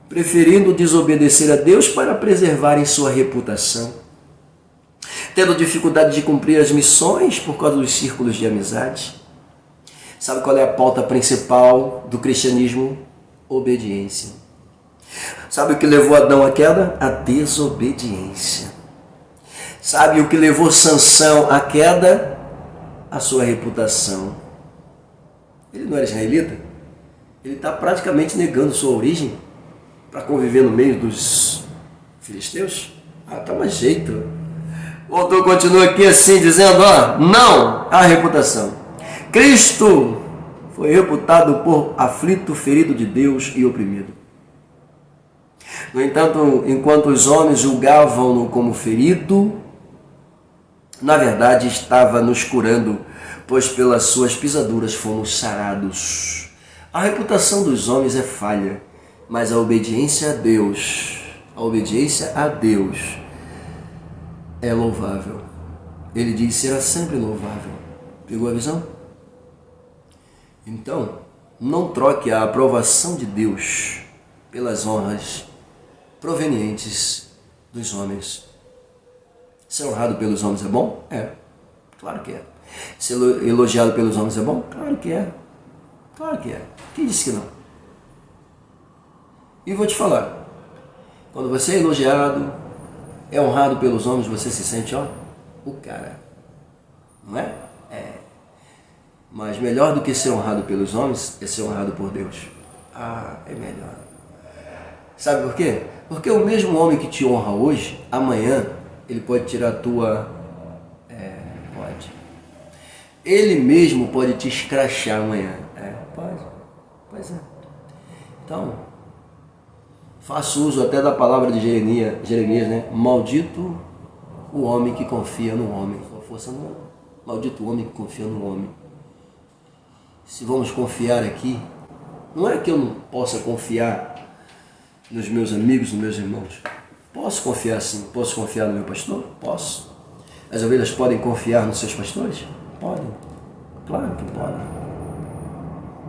Preferindo desobedecer a Deus para preservarem sua reputação, tendo dificuldade de cumprir as missões por causa dos círculos de amizade. Sabe qual é a pauta principal do cristianismo? Obediência. Sabe o que levou Adão à queda? A desobediência. Sabe o que levou Sansão à queda? A sua reputação. Ele não era israelita? Ele está praticamente negando sua origem para conviver no meio dos filisteus? Tá mais jeito. O autor continua aqui assim, dizendo, não à reputação. Cristo foi reputado por aflito, ferido de Deus e oprimido. No entanto, enquanto os homens julgavam-no como ferido, na verdade estava nos curando, pois pelas suas pisaduras fomos sarados. A reputação dos homens é falha, mas a obediência a Deus é louvável. Ele diz, será sempre louvável. Pegou a visão? Então, não troque a aprovação de Deus pelas honras provenientes dos homens. Ser honrado pelos homens é bom? Claro que é. Ser elogiado pelos homens é bom? Claro que é. Claro que é. Quem disse que não? E vou te falar, quando você é elogiado, é honrado pelos homens, você se sente, o cara. Não é? Mas melhor do que ser honrado pelos homens é ser honrado por Deus. É melhor. Sabe por quê? Porque o mesmo homem que te honra hoje, amanhã, ele pode tirar a tua... pode. Ele mesmo pode te escrachar amanhã. Pode. Pois é. Então, faço uso até da palavra de Jeremias, né? Maldito o homem que confia no homem. Sua força não. Maldito o homem que confia no homem. Se vamos confiar aqui, não é que eu não possa confiar nos meus amigos, nos meus irmãos. Posso confiar sim. Posso confiar no meu pastor? Posso. As ovelhas podem confiar nos seus pastores? Podem. Claro que podem.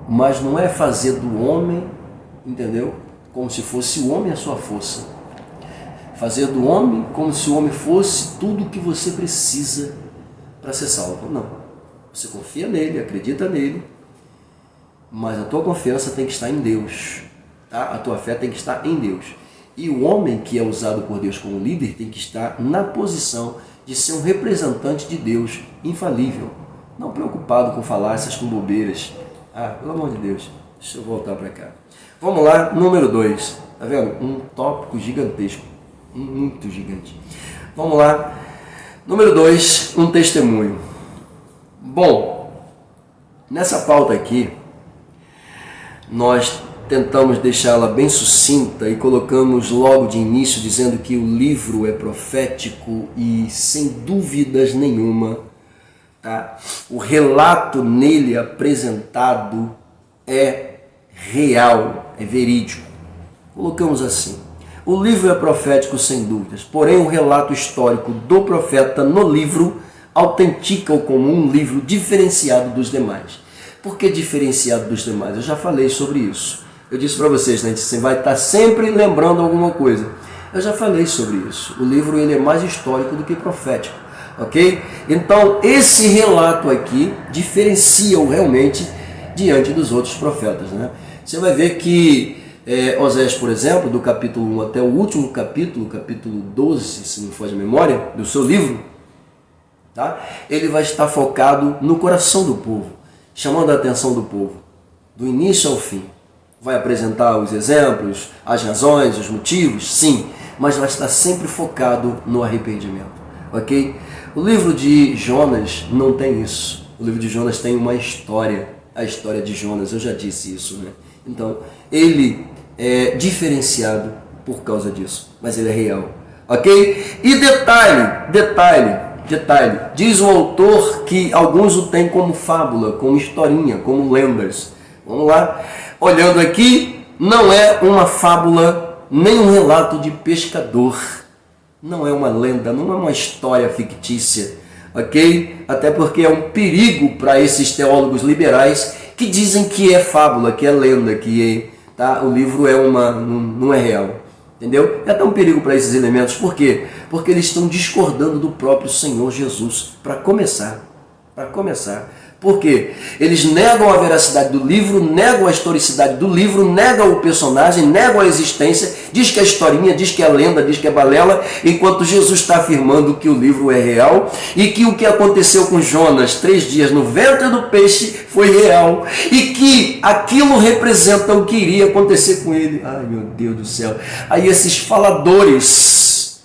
Mas não é fazer do homem, entendeu? Como se fosse o homem a sua força. fazer do homem como se o homem fosse tudo o que você precisa para ser salvo. Não. Você confia nele, acredita nele, mas a tua confiança tem que estar em Deus. Tá? A tua fé tem que estar em Deus. E o homem que é usado por Deus como líder tem que estar na posição de ser um representante de Deus infalível. Não preocupado com falácias, com bobeiras. Pelo amor de Deus, deixa eu voltar para cá. Vamos lá, número 2. Tá vendo? Um tópico gigantesco. Muito gigante. Vamos lá. Número 2, um testemunho. Bom, nessa pauta aqui, nós tentamos deixá-la bem sucinta e colocamos logo de início dizendo que o livro é profético e, sem dúvidas nenhuma, tá? O relato nele apresentado é real, é verídico. Colocamos assim. O livro é profético sem dúvidas, porém o relato histórico do profeta no livro autentica-o como um livro diferenciado dos demais. Por que diferenciado dos demais? Eu já falei sobre isso. Eu disse para vocês, né? Você vai estar sempre lembrando alguma coisa. Eu já falei sobre isso. O livro ele é mais histórico do que profético, ok? Então esse relato aqui diferencia-o realmente diante dos outros profetas, né? Você vai ver que Osés, por exemplo, do capítulo 1 até o último capítulo 12, se não for de memória, do seu livro, tá? Ele vai estar focado no coração do povo, chamando a atenção do povo, do início ao fim. Vai apresentar os exemplos, as razões, os motivos, sim, mas vai estar sempre focado no arrependimento, ok? O livro de Jonas não tem isso. O livro de Jonas tem uma história, a história de Jonas, eu já disse isso, né? Então, ele é diferenciado por causa disso, mas ele é real, ok? E detalhe, diz o autor que alguns o têm como fábula, como historinha, como lendas. Vamos lá, olhando aqui, não é uma fábula, nem um relato de pescador, não é uma lenda, não é uma história fictícia, ok? Até porque é um perigo para esses teólogos liberais que dizem que é fábula, que é lenda, que tá? O livro não é real. Entendeu? É até um perigo para esses elementos. Por quê? Porque eles estão discordando do próprio Senhor Jesus. Para começar. Por quê? Eles negam a veracidade do livro, negam a historicidade do livro, negam o personagem, negam a existência, diz que é historinha, diz que é lenda, diz que é balela, enquanto Jesus está afirmando que o livro é real e que o que aconteceu com Jonas 3 dias no ventre do peixe foi real e que aquilo representa o que iria acontecer com ele. Ai, meu Deus do céu. Aí esses faladores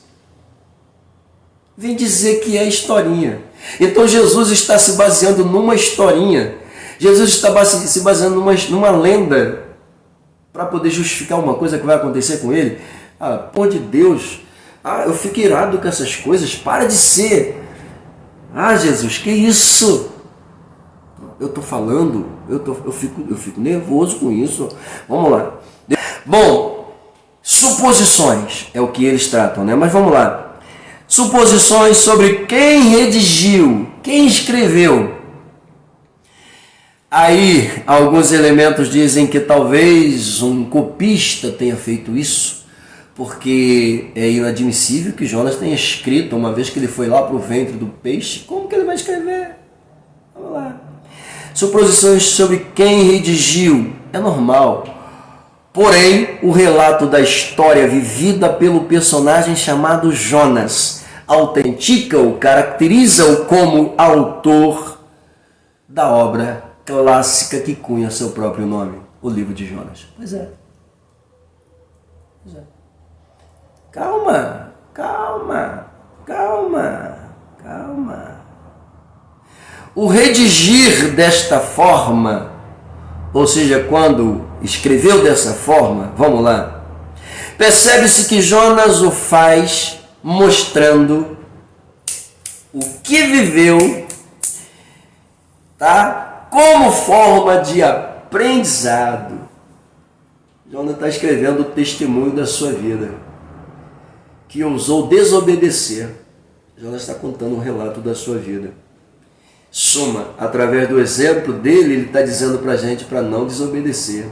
vêm dizer que é historinha. Então Jesus está se baseando numa historinha. Jesus está se baseando numa lenda para poder justificar uma coisa que vai acontecer com ele. Por de Deus, eu fico irado com essas coisas. Para de ser. Jesus, que isso? Eu estou falando, eu fico nervoso com isso. Vamos lá. Bom, suposições é o que eles tratam, né? Mas vamos lá. Suposições sobre quem redigiu, quem escreveu. Aí, alguns elementos dizem que talvez um copista tenha feito isso, porque é inadmissível que Jonas tenha escrito, uma vez que ele foi lá para o ventre do peixe. Como que ele vai escrever? Vamos lá. Suposições sobre quem redigiu. É normal. Porém, o relato da história vivida pelo personagem chamado Jonas autentica-o, caracteriza-o como autor da obra clássica que cunha seu próprio nome, o livro de Jonas. Pois é. Calma. O redigir desta forma, ou seja, quando escreveu dessa forma, vamos lá, percebe-se que Jonas o faz mostrando o que viveu, tá? Como forma de aprendizado. Jonas está escrevendo o testemunho da sua vida, que ousou desobedecer. Jonas está contando um relato da sua vida. Suma, através do exemplo dele, ele está dizendo para a gente para não desobedecer.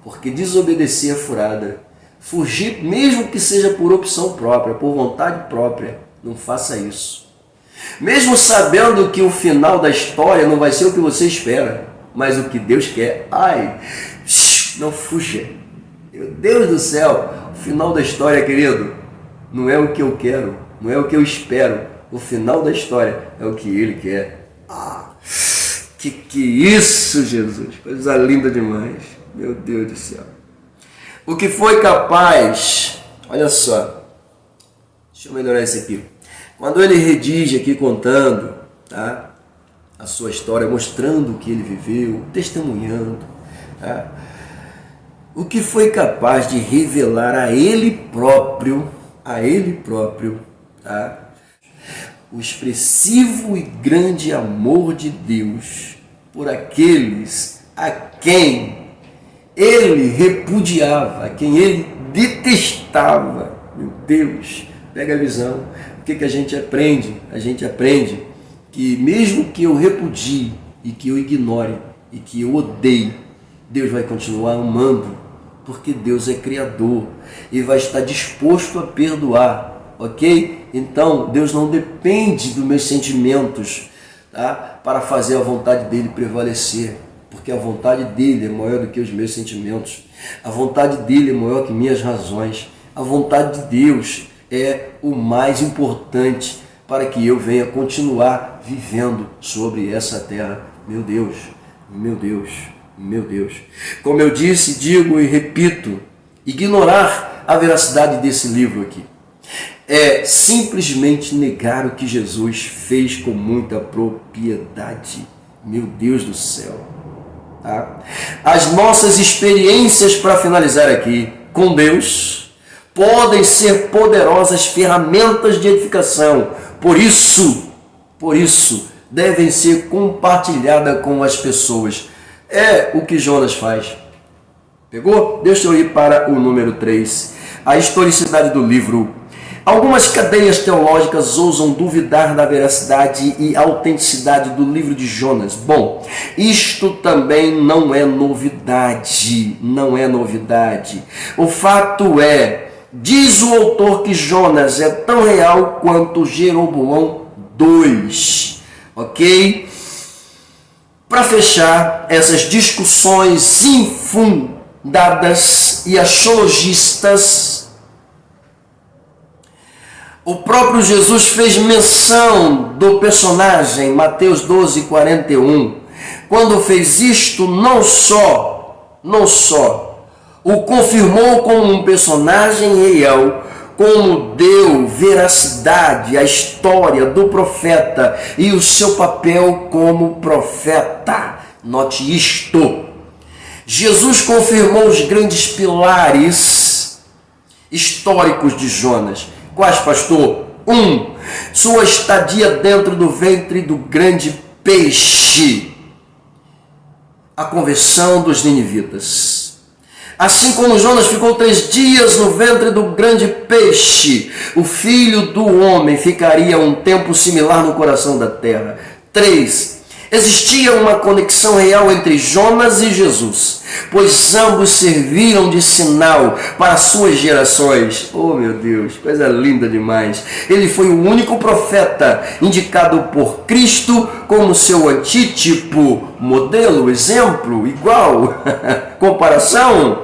Porque desobedecer é furada. Fugir, mesmo que seja por opção própria, por vontade própria, não faça isso. Mesmo sabendo que o final da história não vai ser o que você espera, mas o que Deus quer, não fuja. Meu Deus do céu, o final da história, querido, não é o que eu quero, não é o que eu espero. O final da história é o que Ele quer. Que isso, Jesus, coisa linda demais, meu Deus do céu. O que foi capaz, olha só, deixa eu melhorar isso aqui. Quando ele redige aqui contando, tá, a sua história, mostrando o que ele viveu, testemunhando, tá, o que foi capaz de revelar a ele próprio, tá, o expressivo e grande amor de Deus por aqueles a quem ele repudiava, a quem ele detestava. Meu Deus, pega a visão. O que a gente aprende? A gente aprende que mesmo que eu repudie e que eu ignore e que eu odeie, Deus vai continuar amando, porque Deus é criador e vai estar disposto a perdoar, ok? Então, Deus não depende dos meus sentimentos, tá, para fazer a vontade dele prevalecer. Porque a vontade dele é maior do que os meus sentimentos. A vontade dele é maior que minhas razões. A vontade de Deus é o mais importante para que eu venha continuar vivendo sobre essa terra. Meu Deus, meu Deus, meu Deus. Como eu disse, digo e repito, ignorar a veracidade desse livro aqui é simplesmente negar o que Jesus fez com muita propriedade. Meu Deus do céu. Tá? As nossas experiências, para finalizar aqui, com Deus, podem ser poderosas ferramentas de edificação. Por isso, devem ser compartilhadas com as pessoas. É o que Jonas faz. Pegou? Deixa eu ir para o número 3. A historicidade do livro. Algumas cadeias teológicas ousam duvidar da veracidade e autenticidade do livro de Jonas. Bom, isto também não é novidade, O fato é, diz o autor, que Jonas é tão real quanto Jeroboão II, ok? Para fechar essas discussões infundadas e axiologistas, o próprio Jesus fez menção do personagem, Mateus 12:41. Quando fez isto, não só o confirmou como um personagem real, como deu veracidade à história do profeta e o seu papel como profeta. Note isto. Jesus confirmou os grandes pilares históricos de Jonas. Quais, pastor? 1. Sua estadia dentro do ventre do grande peixe. A conversão dos ninivitas. Assim como Jonas ficou 3 dias no ventre do grande peixe, o Filho do Homem ficaria um tempo similar no coração da terra. 3. Existia uma conexão real entre Jonas e Jesus, pois ambos serviram de sinal para suas gerações. Oh, meu Deus, coisa linda demais. Ele foi o único profeta indicado por Cristo como seu antítipo, modelo, exemplo, igual, comparação,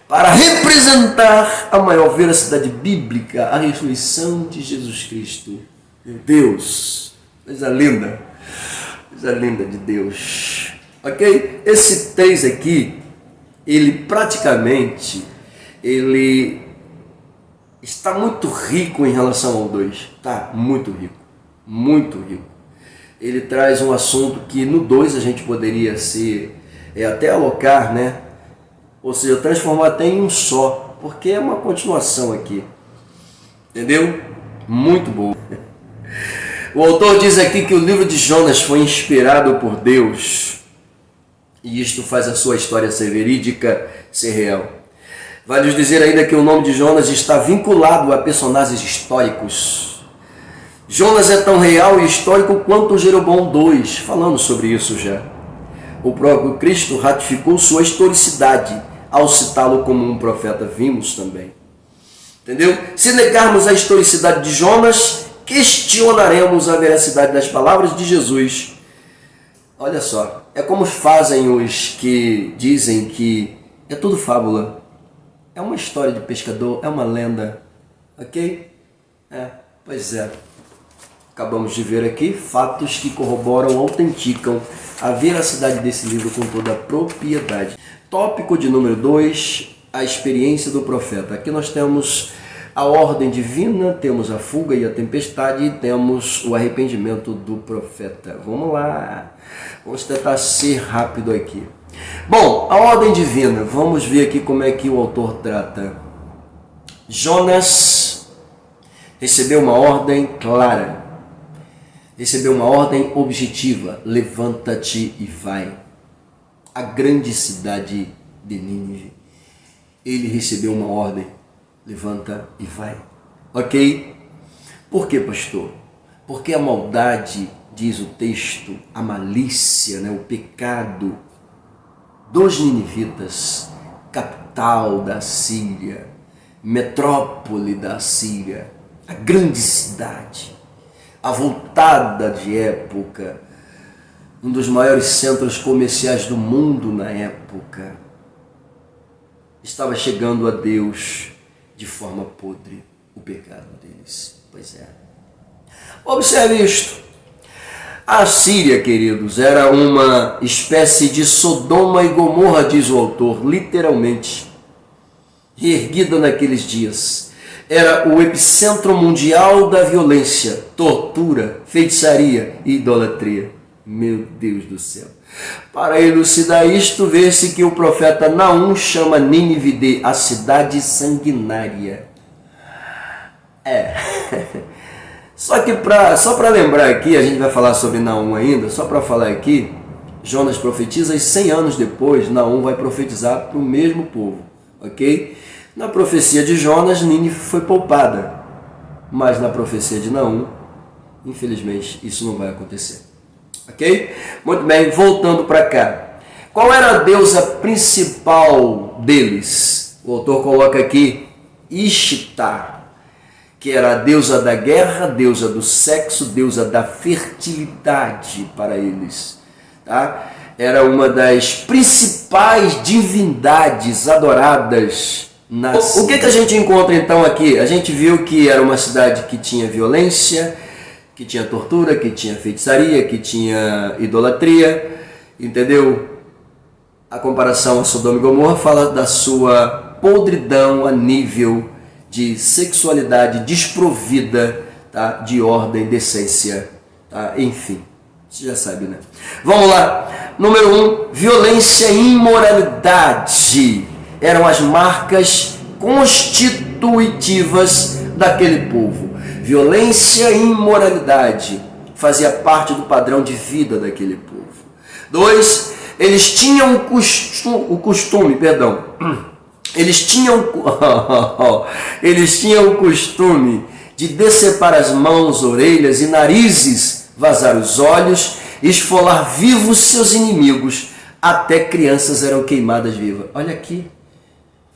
para representar a maior veracidade bíblica, a ressurreição de Jesus Cristo. Meu Deus, coisa linda. Coisa linda de Deus, ok? Esse 3 aqui, ele praticamente, ele está muito rico em relação ao 2, tá? Muito rico, muito rico. Ele traz um assunto que no 2 a gente poderia até alocar, né? Ou seja, transformar até em um só, porque é uma continuação aqui, entendeu? Muito bom. O autor diz aqui que o livro de Jonas foi inspirado por Deus, e isto faz a sua história ser verídica, ser real. Vai nos dizer ainda que o nome de Jonas está vinculado a personagens históricos. Jonas é tão real e histórico quanto Jeroboão II, falando sobre isso já. O próprio Cristo ratificou sua historicidade ao citá-lo como um profeta, vimos também. Entendeu? Se negarmos a historicidade de Jonas, questionaremos a veracidade das palavras de Jesus. Olha só, é como fazem os que dizem que é tudo fábula. É uma história de pescador, é uma lenda. Ok? Pois é. Acabamos de ver aqui fatos que corroboram, autenticam a veracidade desse livro com toda a propriedade. Tópico de número 2, a experiência do profeta. Aqui nós temos a ordem divina, temos a fuga e a tempestade e temos o arrependimento do profeta. Vamos lá, vamos tentar ser rápido aqui. Bom, a ordem divina, vamos ver aqui como é que o autor trata. Jonas recebeu uma ordem clara, recebeu uma ordem objetiva: levanta-te e vai. A grande cidade de Nínive, ele recebeu uma ordem: levanta e vai. Ok? Por quê, pastor? Porque a maldade, diz o texto, a malícia, o pecado dos ninivitas, capital da Síria, metrópole da Síria, a grande cidade, avultada de época, um dos maiores centros comerciais do mundo na época, estava chegando a Deus de forma podre, o pecado deles. Pois é. Observe isto. A Síria, queridos, era uma espécie de Sodoma e Gomorra, diz o autor, literalmente, erguida naqueles dias. Era o epicentro mundial da violência, tortura, feitiçaria e idolatria. Meu Deus do céu. Para elucidar isto, vê-se que o profeta Naum chama Nínive de a cidade sanguinária. Só para lembrar aqui, a gente vai falar sobre Naum ainda, só para falar aqui, Jonas profetiza e 100 anos depois, Naum vai profetizar para o mesmo povo, ok? Na profecia de Jonas, Nínive foi poupada, mas na profecia de Naum, infelizmente, isso não vai acontecer. Ok? Muito bem, voltando para cá. Qual era a deusa principal deles? O autor coloca aqui Ishtar, que era a deusa da guerra, deusa do sexo, deusa da fertilidade para eles. Tá? Era uma das principais divindades adoradas na cidade. O que a gente encontra então aqui? A gente viu que era uma cidade que tinha violência, que tinha tortura, que tinha feitiçaria, que tinha idolatria, entendeu? A comparação a Sodoma e Gomorra fala da sua podridão a nível de sexualidade desprovida, tá? De ordem, decência, tá? Enfim, você já sabe, né? Vamos lá. Número 1, violência e imoralidade eram as marcas constitutivas daquele povo. Violência e imoralidade fazia parte do padrão de vida daquele povo. 2, eles tinham o costume de decepar as mãos, orelhas e narizes, vazar os olhos, esfolar vivos seus inimigos, até crianças eram queimadas vivas. Olha aqui,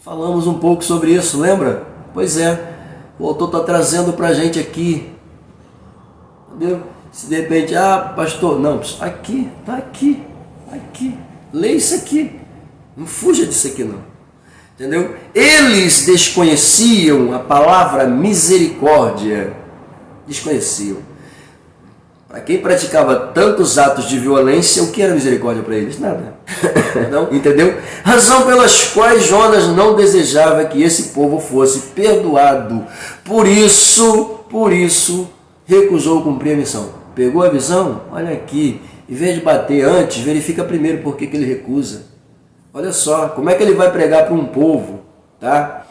falamos um pouco sobre isso, lembra? Pois é. O autor está trazendo para a gente aqui, entendeu? Se de repente, pastor, não, aqui, está aqui, lê isso aqui, não fuja disso aqui não, entendeu? Eles desconheciam a palavra misericórdia, desconheciam. Para quem praticava tantos atos de violência, o que era misericórdia para eles? Nada. Não, entendeu? Razão pelas quais Jonas não desejava que esse povo fosse perdoado. Por isso, recusou cumprir a missão. Pegou a visão? Olha aqui. Em vez de bater antes, verifica primeiro por que ele recusa. Olha só, como é que ele vai pregar para um povo, tá?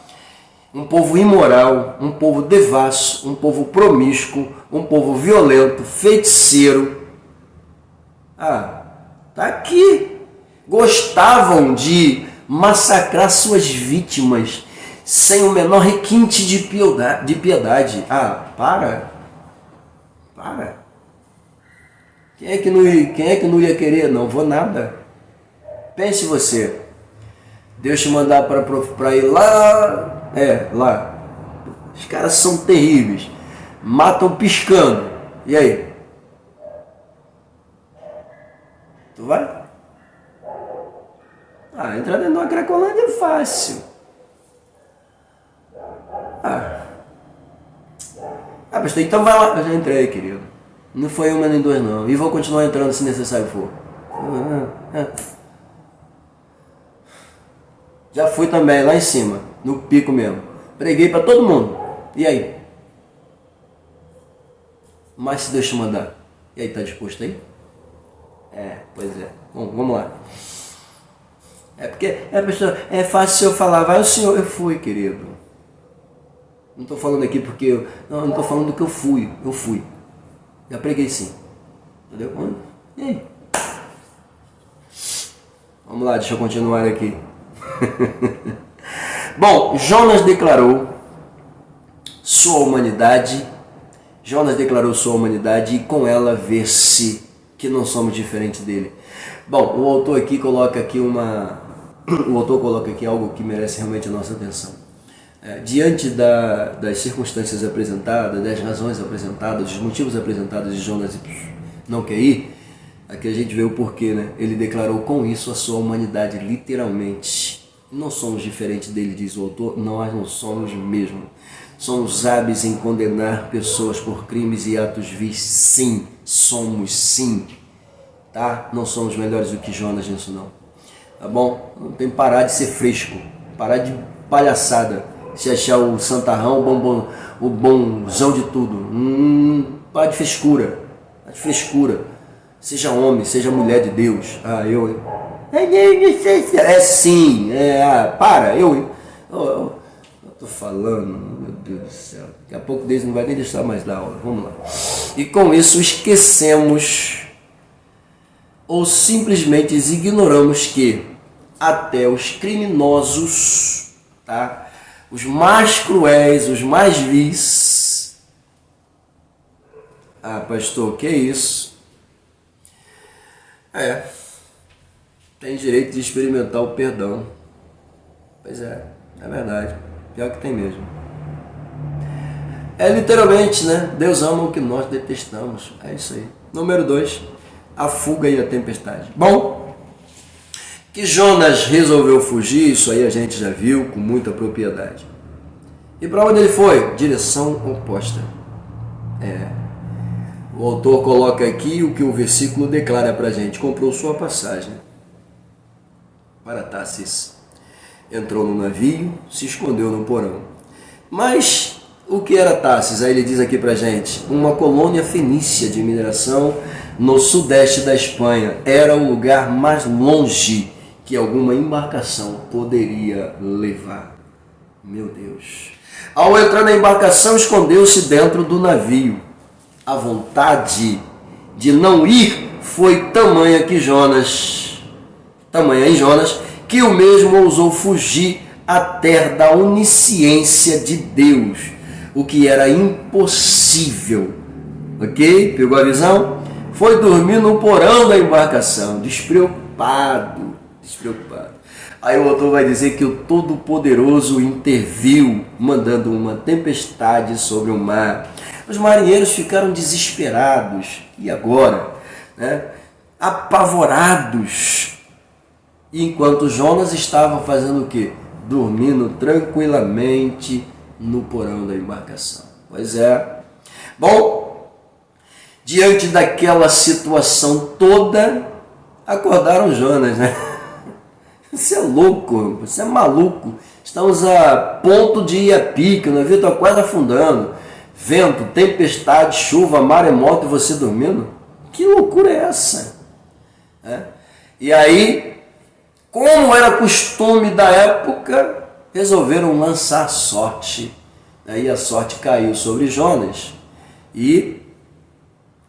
Um povo imoral, um povo devasso, um povo promíscuo, um povo violento, feiticeiro. Tá aqui. Gostavam de massacrar suas vítimas sem o menor requinte de piedade. Para. Quem é que não ia querer? Não vou nada. Pense você. Deus te mandar para ir lá, lá. Os caras são terríveis, matam piscando. E aí? Tu vai? Entrar dentro de uma Cracolândia é fácil. Pastor, então vai lá. Eu já entrei, querido. Não foi uma nem duas, não. E vou continuar entrando se necessário for. Já fui também, lá em cima, no pico mesmo. Preguei para todo mundo. E aí? Mas se Deus te mandar. E aí, tá disposto aí? Pois é. Bom, vamos lá. Porque, pessoal, é fácil eu falar, vai o senhor. Eu fui, querido. Não estou falando aqui porque eu não estou falando do que eu fui. Eu fui. Já preguei sim. Entendeu? E aí? Vamos lá, deixa eu continuar aqui. Bom, Jonas declarou sua humanidade. Jonas declarou sua humanidade e com ela vê-se que não somos diferentes dele. Bom, o autor aqui coloca aqui algo que merece realmente a nossa atenção. Diante das circunstâncias apresentadas, das razões apresentadas, dos motivos apresentados de Jonas não quer ir, aqui a gente vê o porquê, né? Ele declarou com isso a sua humanidade, literalmente. Não somos diferentes dele, diz o autor, nós não somos mesmo. Somos hábeis em condenar pessoas por crimes e atos vis, sim, somos sim, tá? Não somos melhores do que Jonas nisso não, tá bom? Não tem que parar de ser fresco, parar de palhaçada. Se achar o santarrão, o bonzão de tudo. Para de frescura. Para de frescura. Seja homem, seja mulher de Deus. Eu. Sim. Para. Eu tô falando, meu Deus do céu. Daqui a pouco Deus não vai nem deixar mais dar aula. Vamos lá. E com isso esquecemos ou simplesmente ignoramos que até os criminosos, tá? Os mais cruéis, os mais vis. Pastor, que isso? Tem direito de experimentar o perdão. Pois é verdade. Pior que tem mesmo. Literalmente, né? Deus ama o que nós detestamos. É isso aí. Número 2, a fuga e a tempestade. Bom, que Jonas resolveu fugir, isso aí a gente já viu com muita propriedade. E para onde ele foi? Direção oposta. O autor coloca aqui o que o versículo declara para a gente. Comprou sua passagem para Tarsis. Entrou no navio, se escondeu no porão. Mas o que era Tarsis? Aí ele diz aqui para a gente. Uma colônia fenícia de mineração no sudeste da Espanha. Era o lugar mais longe que alguma embarcação poderia levar. Meu Deus. Ao entrar na embarcação, escondeu-se dentro do navio. A vontade de não ir foi tamanha em Jonas, que o mesmo ousou fugir à terra da onisciência de Deus, o que era impossível. Ok? Pegou a visão? Foi dormir no porão da embarcação, despreocupado. Aí o autor vai dizer que o Todo-Poderoso interviu, mandando uma tempestade sobre o mar. Os marinheiros ficaram desesperados. E agora? Apavorados. Enquanto Jonas estava fazendo o quê? Dormindo tranquilamente no porão da embarcação. Pois é. Bom, diante daquela situação toda, acordaram Jonas, né? Você é louco, você é maluco. Estamos a ponto de ir a pique, o navio está quase afundando. Vento, tempestade, chuva, maremoto e você dormindo? Que loucura é essa? E aí, como era costume da época, resolveram lançar a sorte. Aí a sorte caiu sobre Jonas. E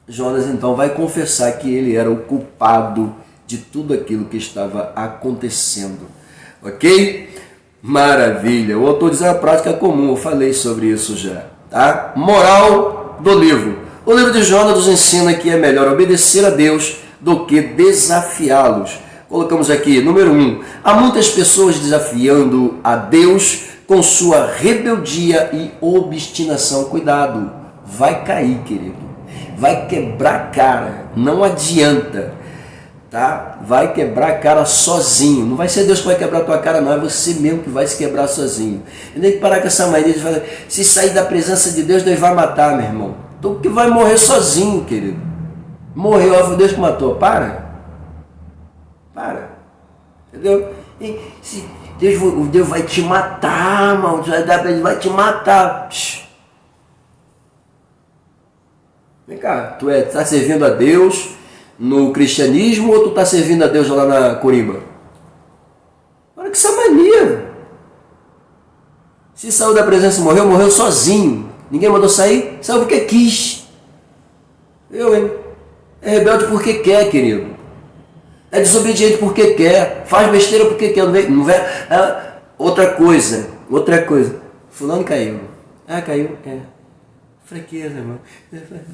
Jonas então vai confessar que ele era o culpado de tudo aquilo que estava acontecendo. Ok? Maravilha. O autor diz a prática comum, eu falei sobre isso já. Tá? Moral do livro. O livro de Jonas nos ensina que é melhor obedecer a Deus do que desafiá-los. Colocamos aqui, número 1. Há muitas pessoas desafiando a Deus com sua rebeldia e obstinação. Cuidado, vai cair, querido. Vai quebrar a cara, não adianta, tá? Vai quebrar a cara sozinho. Não vai ser Deus que vai quebrar a tua cara, não. É você mesmo que vai se quebrar sozinho. E tem que parar com essa mania de falar, se sair da presença de Deus, Deus vai matar, meu irmão. Tu que vai morrer sozinho, querido. Morreu, ó, foi Deus que matou. Para. Entendeu? E se Deus vai te matar, irmão. Ele vai te matar. Psh. Vem cá, tu tá servindo a Deus no cristianismo ou tu tá servindo a Deus lá na Corimba? Olha que essa mania. Se saiu da presença e morreu sozinho. Ninguém mandou sair, saiu porque quis. É rebelde porque quer, querido. É desobediente porque quer. Faz besteira porque quer. Não vê? Outra coisa. Fulano caiu. Caiu. Fraqueza, irmão.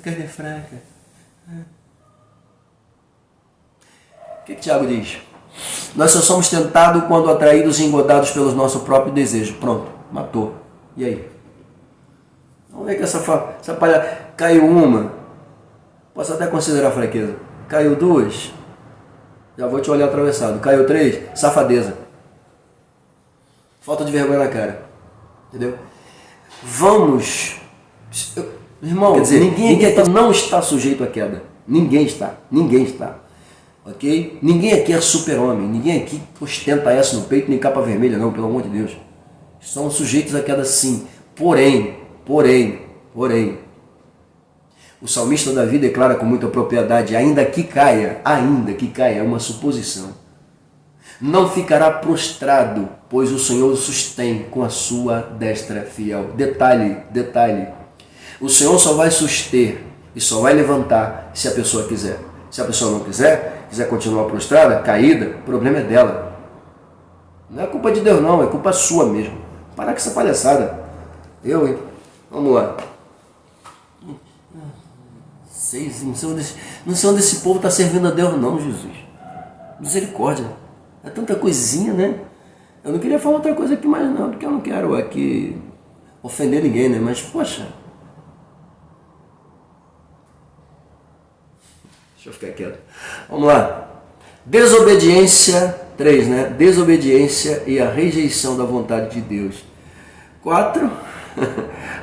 Carne é fraca. O que Tiago diz? Nós só somos tentados quando atraídos e engodados pelos nossos próprios desejos. Pronto, matou. E aí? Vamos ver que essa palha caiu uma. Posso até considerar fraqueza. Caiu duas. Já vou te olhar atravessado. Caiu três. Safadeza. Falta de vergonha na cara. Entendeu? Vamos. Irmão, quer dizer, ninguém aqui não está sujeito à queda. Ninguém está. Ok? Ninguém aqui é super-homem. Ninguém aqui ostenta essa no peito nem capa vermelha, não, pelo amor de Deus. Estão sujeitos à queda sim. Porém, o salmista Davi declara com muita propriedade, ainda que caia, é uma suposição. Não ficará prostrado, pois o Senhor o sustém com a sua destra fiel. Detalhe. O Senhor só vai suster e só vai levantar se a pessoa quiser. Se a pessoa não quiser continuar prostrada, caída, o problema é dela. Não é culpa de Deus não, é culpa sua mesmo. Parar com essa palhaçada. Vamos lá. Não sei onde esse povo está servindo a Deus não, Jesus. Misericórdia. É tanta coisinha, né? Eu não queria falar outra coisa aqui mais não, porque eu não quero aqui ofender ninguém, né? Mas, poxa. Deixa eu ficar quieto. Vamos lá. Desobediência, 3, né? Desobediência e a rejeição da vontade de Deus. 4.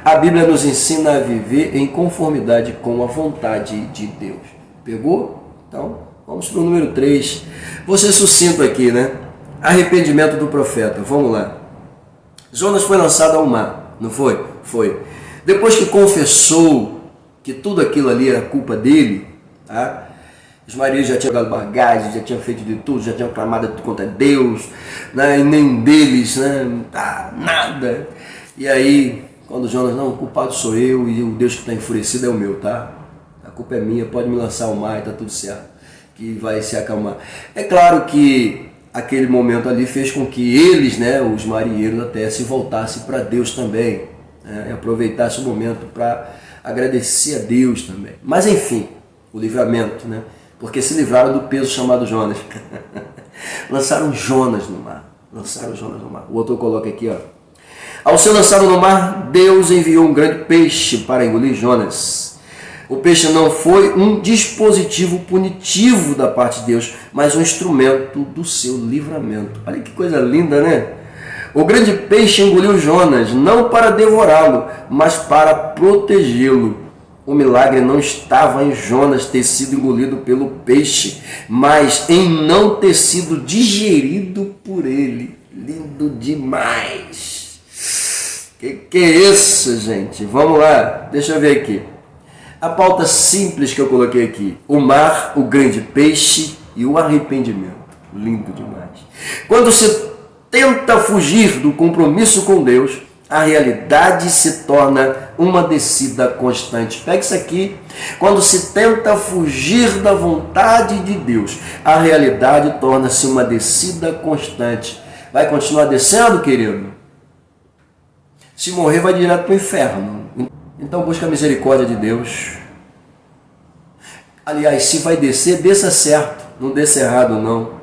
A Bíblia nos ensina a viver em conformidade com a vontade de Deus. Pegou? Então, vamos para o número 3. Vou ser sucinto aqui, né? Arrependimento do profeta. Vamos lá. Jonas foi lançado ao mar, não foi? Foi. Depois que confessou que tudo aquilo ali era culpa dele, tá? Os maridos já tinham dado bagagem, já tinham feito de tudo, já tinham clamado contra Deus, né? E nenhum deles, né? Nada. E aí, quando Jonas, não, o culpado sou eu e o Deus que está enfurecido é o meu, tá? A culpa é minha, pode me lançar ao mar e tá tudo certo, que vai se acalmar. É claro que aquele momento ali fez com que eles, né, os marinheiros até se voltassem para Deus também, né, e aproveitassem o momento para agradecer a Deus também. Mas enfim, o livramento, né? Porque se livraram do peso chamado Jonas. Lançaram Jonas no mar. O autor coloca aqui, ó. Ao ser lançado no mar, Deus enviou um grande peixe para engolir Jonas. O peixe não foi um dispositivo punitivo da parte de Deus, mas um instrumento do seu livramento. Olha que coisa linda, né? O grande peixe engoliu Jonas, não para devorá-lo, mas para protegê-lo. O milagre não estava em Jonas ter sido engolido pelo peixe, mas em não ter sido digerido por ele. Lindo demais! Que é isso, gente? Vamos lá, deixa eu ver aqui. A pauta simples que eu coloquei aqui. O mar, o grande peixe e o arrependimento. Lindo demais. Quando se tenta fugir do compromisso com Deus, a realidade se torna uma descida constante. Pega isso aqui. Quando se tenta fugir da vontade de Deus, a realidade torna-se uma descida constante. Vai continuar descendo, querido? Se morrer, vai direto para o inferno. Então busca a misericórdia de Deus. Aliás, se vai descer, desça certo. Não desça errado, não.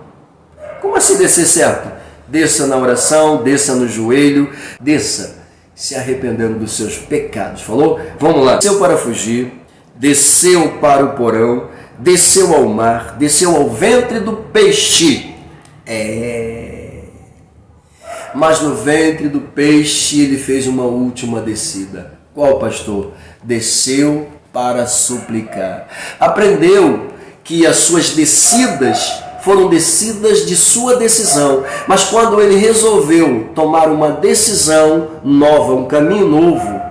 Como assim descer certo? Desça na oração, desça no joelho, desça se arrependendo dos seus pecados. Falou? Vamos lá. Desceu para fugir, desceu para o porão, desceu ao mar, desceu ao ventre do peixe. Mas no ventre do peixe ele fez uma última descida. Qual, pastor? Desceu para suplicar. Aprendeu que as suas descidas foram descidas de sua decisão, mas quando ele resolveu tomar uma decisão nova, um caminho novo,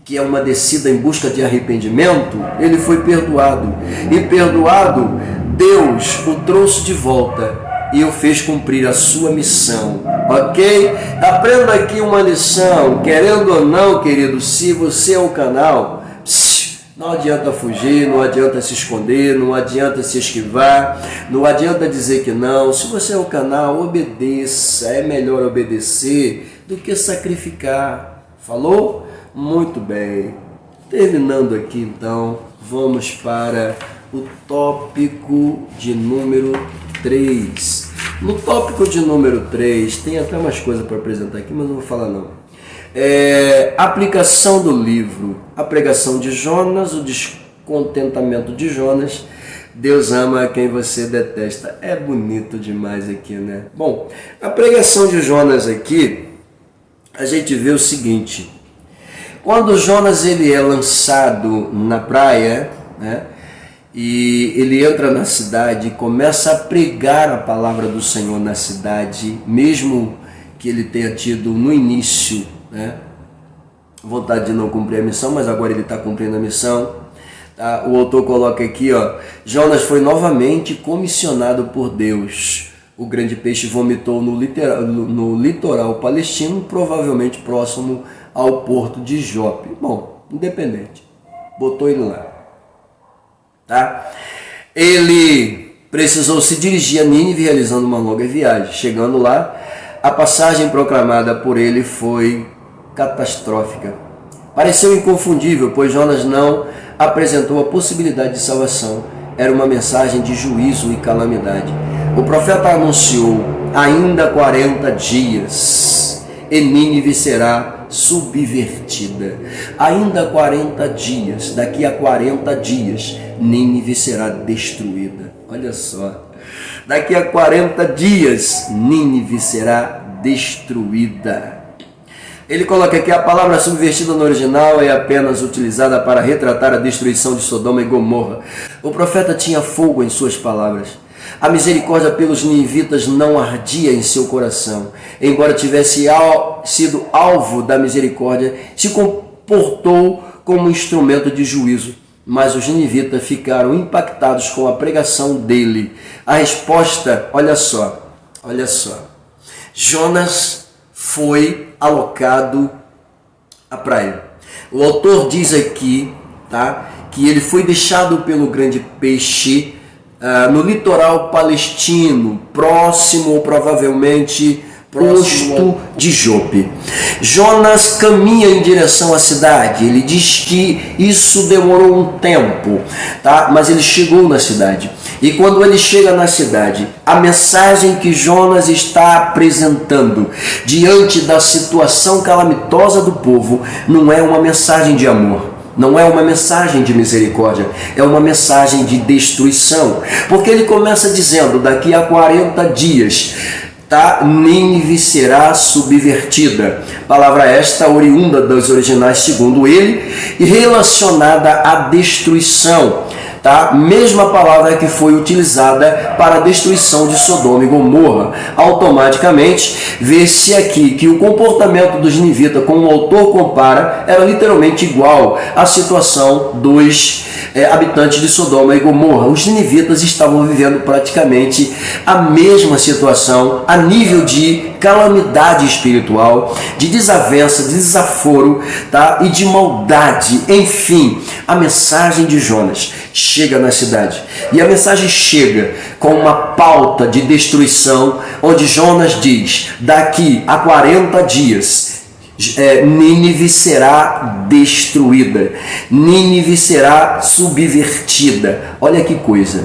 que é uma descida em busca de arrependimento, ele foi perdoado. E perdoado, Deus o trouxe de volta e o fez cumprir a sua missão. Ok? Aprenda aqui uma lição, querendo ou não, querido, se você é o canal, não adianta fugir, não adianta se esconder, não adianta se esquivar, não adianta dizer que não. Se você é o canal, obedeça. É melhor obedecer do que sacrificar. Falou? Muito bem. Terminando aqui, então, vamos para o tópico de número 3. No tópico de número 3, tem até mais coisa para apresentar aqui, mas não vou falar não. Aplicação do livro, a pregação de Jonas, o descontentamento de Jonas. Deus ama quem você detesta. É bonito demais aqui, né? Bom, a pregação de Jonas aqui, a gente vê o seguinte: quando Jonas ele é lançado na praia, né, e ele entra na cidade e começa a pregar a palavra do Senhor na cidade, mesmo que ele tenha tido no início, né, vontade de não cumprir a missão, mas agora ele está cumprindo a missão. Tá? O autor coloca aqui, ó, Jonas foi novamente comissionado por Deus. O grande peixe vomitou no litoral palestino, provavelmente próximo ao porto de Jope. Bom, independente, botou ele lá. Tá? Ele precisou se dirigir a Nínive realizando uma longa viagem. Chegando lá, a passagem proclamada por ele foi catastrófica. Pareceu inconfundível, pois Jonas não apresentou a possibilidade de salvação. Era uma mensagem de juízo e calamidade. O profeta anunciou: ainda 40 dias e Nínive será subvertida. Ainda 40 dias, daqui a 40 dias, Nínive será destruída. Olha só, daqui a 40 dias, Nínive será destruída. Ele coloca aqui: a palavra subvertida no original é apenas utilizada para retratar a destruição de Sodoma e Gomorra. O profeta tinha fogo em suas palavras. A misericórdia pelos ninivitas não ardia em seu coração. Embora tivesse sido alvo da misericórdia, se comportou como instrumento de juízo. Mas os ninivitas ficaram impactados com a pregação dele. A resposta, olha só. Jonas foi alocado à praia. O autor diz aqui, tá, que ele foi deixado pelo grande peixe no litoral palestino, próximo ou provavelmente posto de Jope. Jonas caminha em direção à cidade. Ele diz que isso demorou um tempo, tá? Mas ele chegou na cidade. E quando ele chega na cidade, a mensagem que Jonas está apresentando diante da situação calamitosa do povo não é uma mensagem de amor. Não é uma mensagem de misericórdia, é uma mensagem de destruição. Porque ele começa dizendo: daqui a 40 dias, tá, Nínive será subvertida. Palavra esta oriunda dos originais segundo ele e relacionada à destruição. Tá? Mesma palavra que foi utilizada para a destruição de Sodoma e Gomorra. Automaticamente, vê-se aqui que o comportamento dos ninivitas, como o autor compara, era literalmente igual à situação dos habitantes de Sodoma e Gomorra. Os ninivitas estavam vivendo praticamente a mesma situação a nível de calamidade espiritual, de desavença, de desaforo, tá? E de maldade. Enfim, a mensagem de Jonas chega na cidade. E a mensagem chega com uma pauta de destruição, onde Jonas diz: daqui a 40 dias, Nínive será destruída. Nínive será subvertida. Olha que coisa.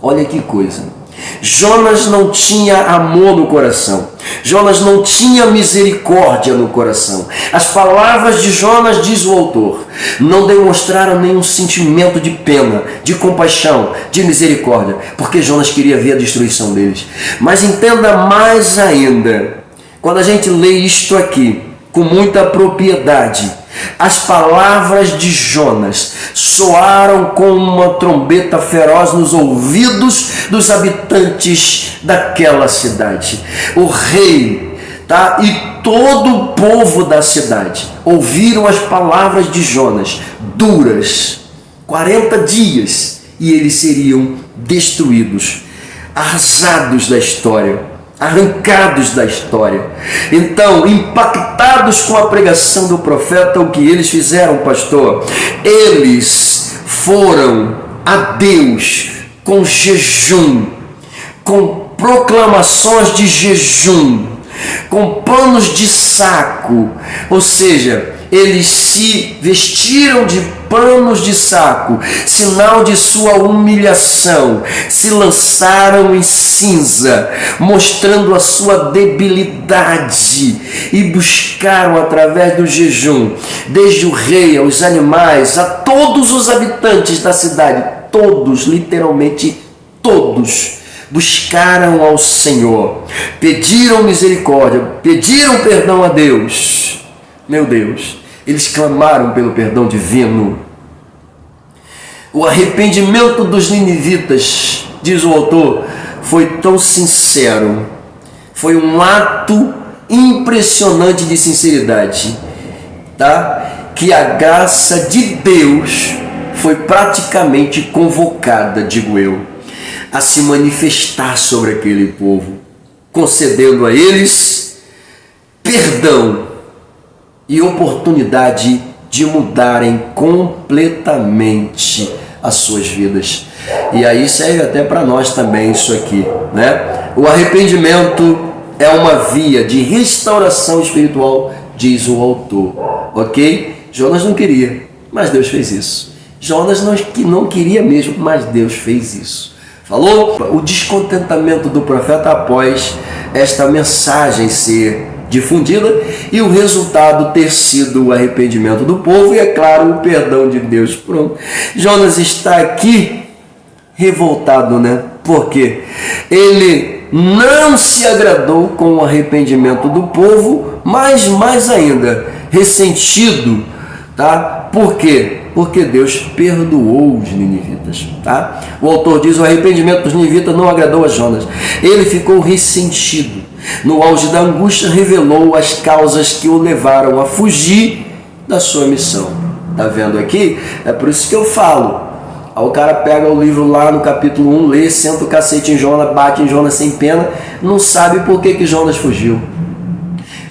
Olha que coisa. Jonas não tinha amor no coração. Jonas não tinha misericórdia no coração. As palavras de Jonas, diz o autor, não demonstraram nenhum sentimento de pena, de compaixão, de misericórdia, porque Jonas queria ver a destruição deles. Mas entenda mais ainda, quando a gente lê isto aqui com muita propriedade, as palavras de Jonas soaram como uma trombeta feroz nos ouvidos dos habitantes daquela cidade. O rei, e todo o povo da cidade ouviram as palavras de Jonas, duras, 40 dias, e eles seriam destruídos, arrasados da história, arrancados da história. Então, impactados com a pregação do profeta, o que eles fizeram, pastor? Eles foram a Deus com jejum, com proclamações de jejum, com panos de saco, ou seja, eles se vestiram de panos de saco, sinal de sua humilhação, se lançaram em cinza, mostrando a sua debilidade, e buscaram através do jejum, desde o rei aos animais, a todos os habitantes da cidade, todos, literalmente todos, buscaram ao Senhor, pediram misericórdia, pediram perdão a Deus. Meu Deus, eles clamaram pelo perdão divino. O arrependimento dos ninivitas, diz o autor, foi tão sincero, foi um ato impressionante de sinceridade, que a graça de Deus foi praticamente convocada, digo eu, a se manifestar sobre aquele povo, concedendo a eles perdão e oportunidade de mudarem completamente as suas vidas. E aí serve até para nós também isso aqui, né? O arrependimento é uma via de restauração espiritual, diz o autor, ok? Jonas não queria, mas Deus fez isso. Jonas não queria mesmo, mas Deus fez isso. Falou? O descontentamento do profeta após esta mensagem ser difundida e o resultado ter sido o arrependimento do povo e, é claro, o perdão de Deus. Pronto. Jonas está aqui revoltado, né? Porque ele não se agradou com o arrependimento do povo, mas mais ainda, ressentido, Por quê? Porque Deus perdoou os ninivitas, O autor diz: o arrependimento dos ninivitas não agradou a Jonas. Ele ficou ressentido. No auge da angústia, revelou as causas que o levaram a fugir da sua missão. Tá vendo aqui? É por isso que eu falo. Aí o cara pega o livro lá no capítulo 1, lê, senta o cacete em Jonas, bate em Jonas sem pena, não sabe por que Jonas fugiu.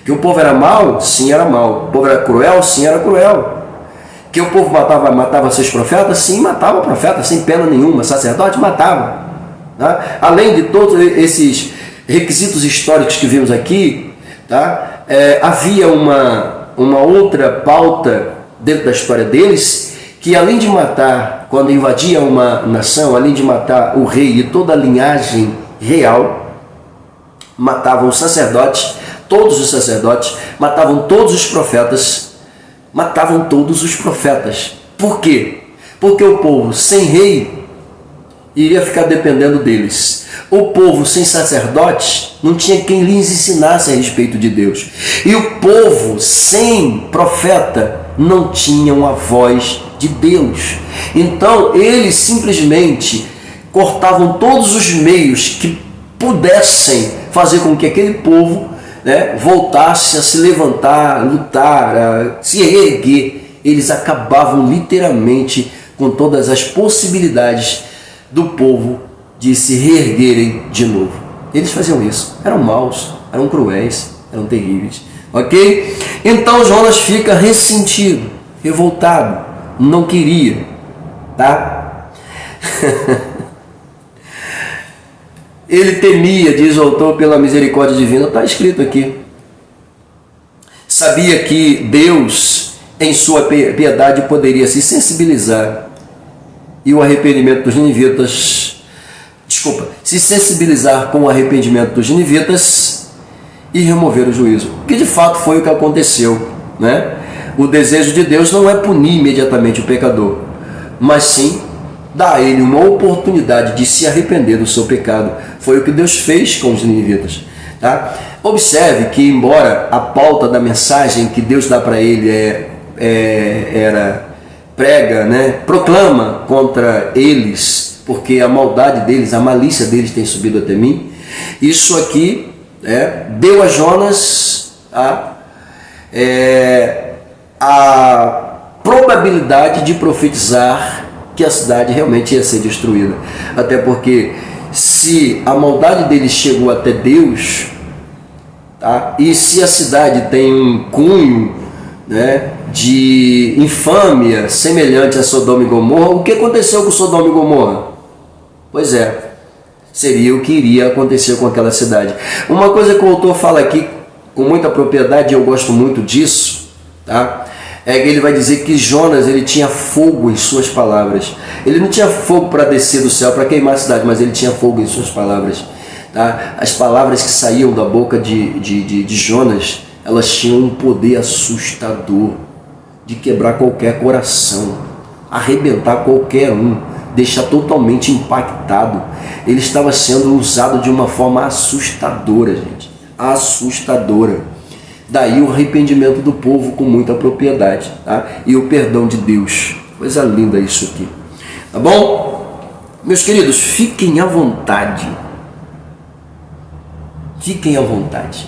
Que o povo era mau? Sim, era mau. O povo era cruel? Sim, era cruel. Que o povo matava seus profetas? Sim, matava profetas sem pena nenhuma. Sacerdote matava. Além de todos esses requisitos históricos que vimos aqui, havia uma outra pauta dentro da história deles, que além de matar, quando invadia uma nação, além de matar o rei e toda a linhagem real, matavam os sacerdotes, todos os sacerdotes, matavam todos os profetas, Por quê? Porque o povo sem rei iria ficar dependendo deles. O povo sem sacerdote não tinha quem lhes ensinasse a respeito de Deus. E o povo sem profeta não tinham a voz de Deus. Então eles simplesmente cortavam todos os meios que pudessem fazer com que aquele povo voltasse a se levantar, lutar, a se reerguer. Eles acabavam literalmente com todas as possibilidades do povo de se reerguerem de novo. Eles faziam isso, eram maus, eram cruéis, eram terríveis, ok? Então Jonas fica ressentido, revoltado, não queria, Ele temia, diz o autor, pela misericórdia divina, está escrito aqui. Sabia que Deus, em sua piedade, poderia se sensibilizar, e o arrependimento dos ninivitas se sensibilizar com o arrependimento dos ninivitas e remover o juízo. Que de fato foi o que aconteceu, né? O desejo de Deus não é punir imediatamente o pecador, mas sim dar a ele uma oportunidade de se arrepender do seu pecado. Foi o que Deus fez com os ninivitas. Tá? Observe que, embora a pauta da mensagem que Deus dá para ele prega, né, proclama contra eles, porque a maldade deles, a malícia deles tem subido até mim, isso aqui deu a Jonas a probabilidade de profetizar que a cidade realmente ia ser destruída. Até porque se a maldade deles chegou até Deus, tá? E se a cidade tem um cunho, né, de infâmia semelhante a Sodoma e Gomorra, o que aconteceu com Sodoma e Gomorra? Pois é, seria o que iria acontecer com aquela cidade. Uma coisa que o autor fala aqui com muita propriedade, e eu gosto muito disso, tá? É que ele vai dizer que Jonas, ele tinha fogo em suas palavras. Ele não tinha fogo para descer do céu, para queimar a cidade, mas ele tinha fogo em suas palavras. Tá? As palavras que saíam da boca de Jonas, elas tinham um poder assustador de quebrar qualquer coração, arrebentar qualquer um, deixar totalmente impactado. Ele estava sendo usado de uma forma assustadora, gente. Assustadora. Daí o arrependimento do povo com muita propriedade, tá? E o perdão de Deus. Coisa linda isso aqui. Tá bom? Meus queridos, fiquem à vontade. Fiquem à vontade.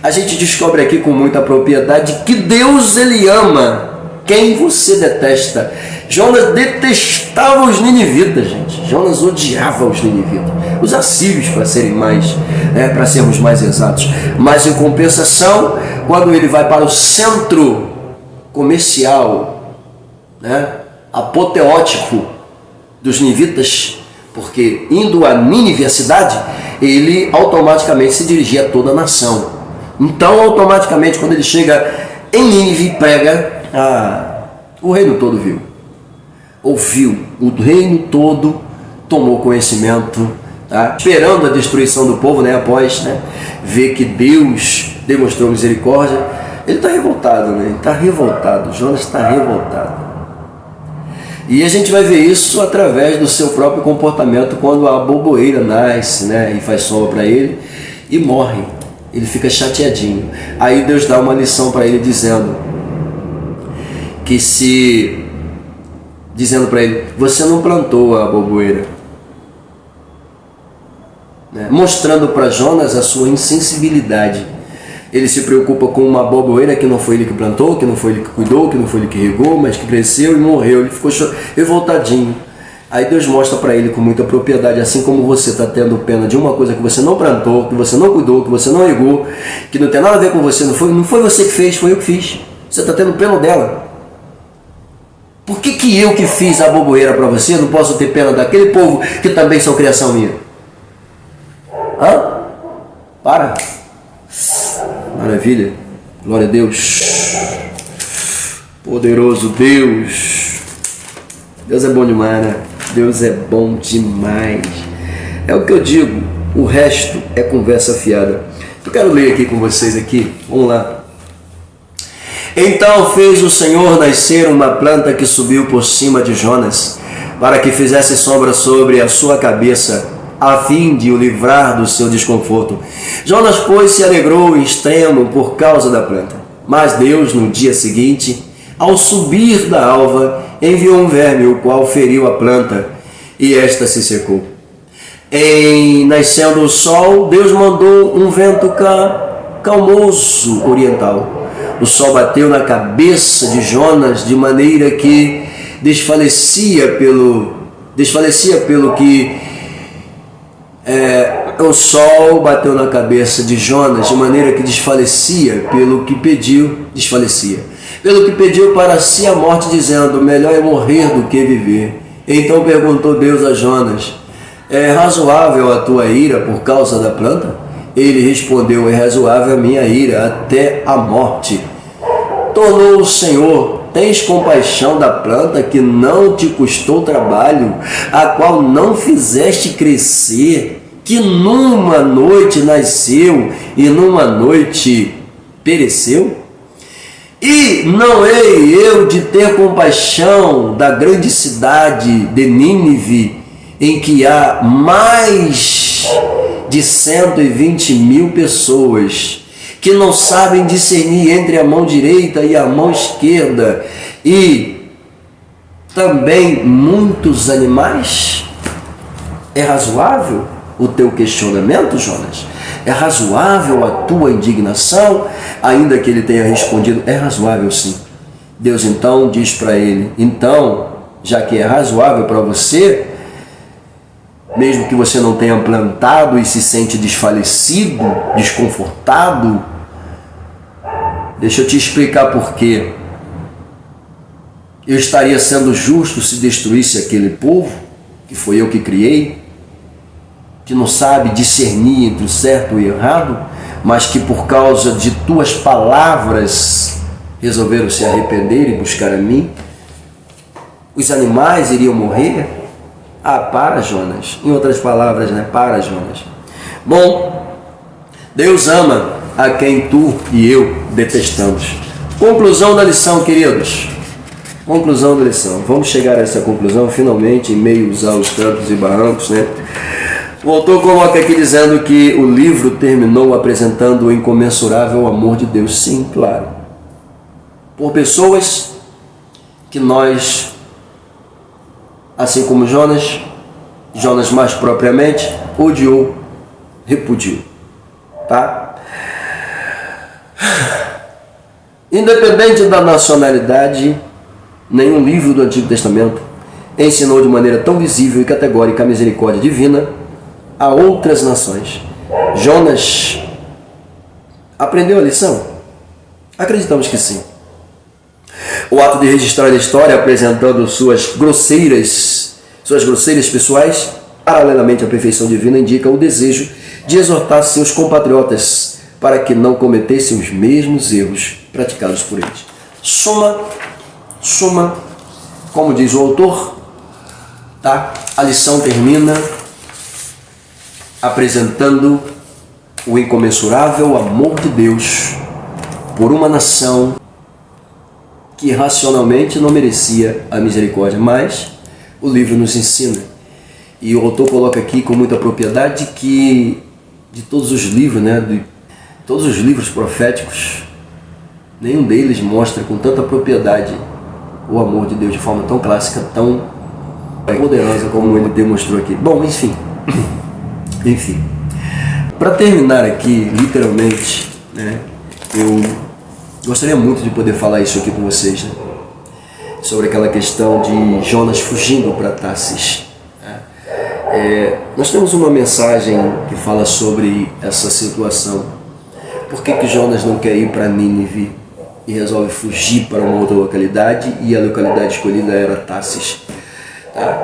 A gente descobre aqui com muita propriedade que Deus, ele ama quem você detesta. Jonas detestava os ninivitas, gente. Jonas odiava os ninivitas, os assírios, para sermos mais exatos. Mas em compensação, quando ele vai para o centro comercial, né, apoteótico dos ninivitas, porque indo a Nínive, a cidade, ele automaticamente se dirigia a toda a nação. Então, automaticamente, quando ele chega em Nínive, prega, o reino todo ouviu, o reino todo tomou conhecimento, tá? Esperando a destruição do povo, né? Após, né, ver que Deus demonstrou misericórdia. Ele está revoltado, né? Ele está revoltado. Jonas está revoltado. E a gente vai ver isso através do seu próprio comportamento quando a boboeira nasce, né, e faz sombra para ele e morre. Ele fica chateadinho. Aí Deus dá uma lição para ele dizendo para ele, você não plantou a boboeira, né? Mostrando para Jonas a sua insensibilidade. Ele se preocupa com uma boboeira que não foi ele que plantou, que não foi ele que cuidou, que não foi ele que regou, mas que cresceu e morreu. Ele ficou revoltadinho. Aí Deus mostra para ele com muita propriedade, assim como você está tendo pena de uma coisa que você não plantou, que você não cuidou, que você não regou, que não tem nada a ver com você, não foi você que fez, foi eu que fiz. Você está tendo pena dela. Por que eu que fiz a boboeira para você não posso ter pena daquele povo que também são criação minha? Para. Maravilha. Glória a Deus. Poderoso Deus. Deus é bom demais, né? Deus é bom demais. É o que eu digo. O resto é conversa fiada. Eu quero ler aqui com vocês aqui. Vamos lá. Então fez o Senhor nascer uma planta que subiu por cima de Jonas, para que fizesse sombra sobre a sua cabeça, a fim de o livrar do seu desconforto. Jonas, pois, se alegrou em extremo por causa da planta. Mas Deus, no dia seguinte, ao subir da alva, enviou um verme, o qual feriu a planta, e esta se secou. Em nascendo o sol, Deus mandou um vento calmoso oriental. O sol bateu na cabeça de Jonas de maneira que desfalecia pelo que o sol bateu na cabeça de Jonas de maneira que desfalecia pelo que pediu para si a morte, dizendo, melhor é morrer do que viver. Então perguntou Deus a Jonas, é razoável a tua ira por causa da planta? Ele respondeu, é razoável a minha ira até a morte. Tornou o Senhor tens compaixão da planta que não te custou trabalho, a qual não fizeste crescer, que numa noite nasceu e numa noite pereceu? E não hei eu de ter compaixão da grande cidade de Nínive, em que há mais de 120.000 pessoas que não sabem discernir entre a mão direita e a mão esquerda, e também muitos animais? É razoável o teu questionamento, Jonas? É razoável a tua indignação? Ainda que ele tenha respondido, é razoável sim. Deus então diz para ele, então, já que é razoável para você, mesmo que você não tenha plantado e se sente desfalecido, desconfortado, deixa eu te explicar por quê. Eu estaria sendo justo se destruísse aquele povo, que foi eu que criei, que não sabe discernir entre o certo e o errado, mas que por causa de tuas palavras resolveram se arrepender e buscar a mim? Os animais iriam morrer? Ah, para, Jonas. Em outras palavras, né? Para, Jonas. Bom, Deus ama a quem tu e eu detestamos. Conclusão da lição, queridos. Conclusão da lição. Vamos chegar a essa conclusão, finalmente, em meio aos trancos e barrancos, né? O autor coloca aqui dizendo que o livro terminou apresentando o incomensurável amor de Deus. Sim, claro. Por pessoas que nós, assim como Jonas mais propriamente, odiou, repudiou. Tá? Independente da nacionalidade, nenhum livro do Antigo Testamento ensinou de maneira tão visível e categórica a misericórdia divina a outras nações. Jonas aprendeu a lição? Acreditamos que sim. O ato de registrar a história apresentando suas grosseiras pessoais, paralelamente à perfeição divina, indica o desejo de exortar seus compatriotas para que não cometessem os mesmos erros praticados por eles. Suma, como diz o autor, tá? A lição termina apresentando o incomensurável amor de Deus por uma nação que racionalmente não merecia a misericórdia, mas o livro nos ensina. E o autor coloca aqui com muita propriedade que de todos os livros, né, de todos os livros proféticos, nenhum deles mostra com tanta propriedade o amor de Deus de forma tão clássica, tão poderosa como ele demonstrou aqui. Bom, enfim, para terminar aqui, literalmente, né, eu gostaria muito de poder falar isso aqui com vocês, né, sobre aquela questão de Jonas fugindo para Tarsis. Nós temos uma mensagem que fala sobre essa situação. Por que Jonas não quer ir para Nínive e resolve fugir para uma outra localidade, e a localidade escolhida era Tarsis?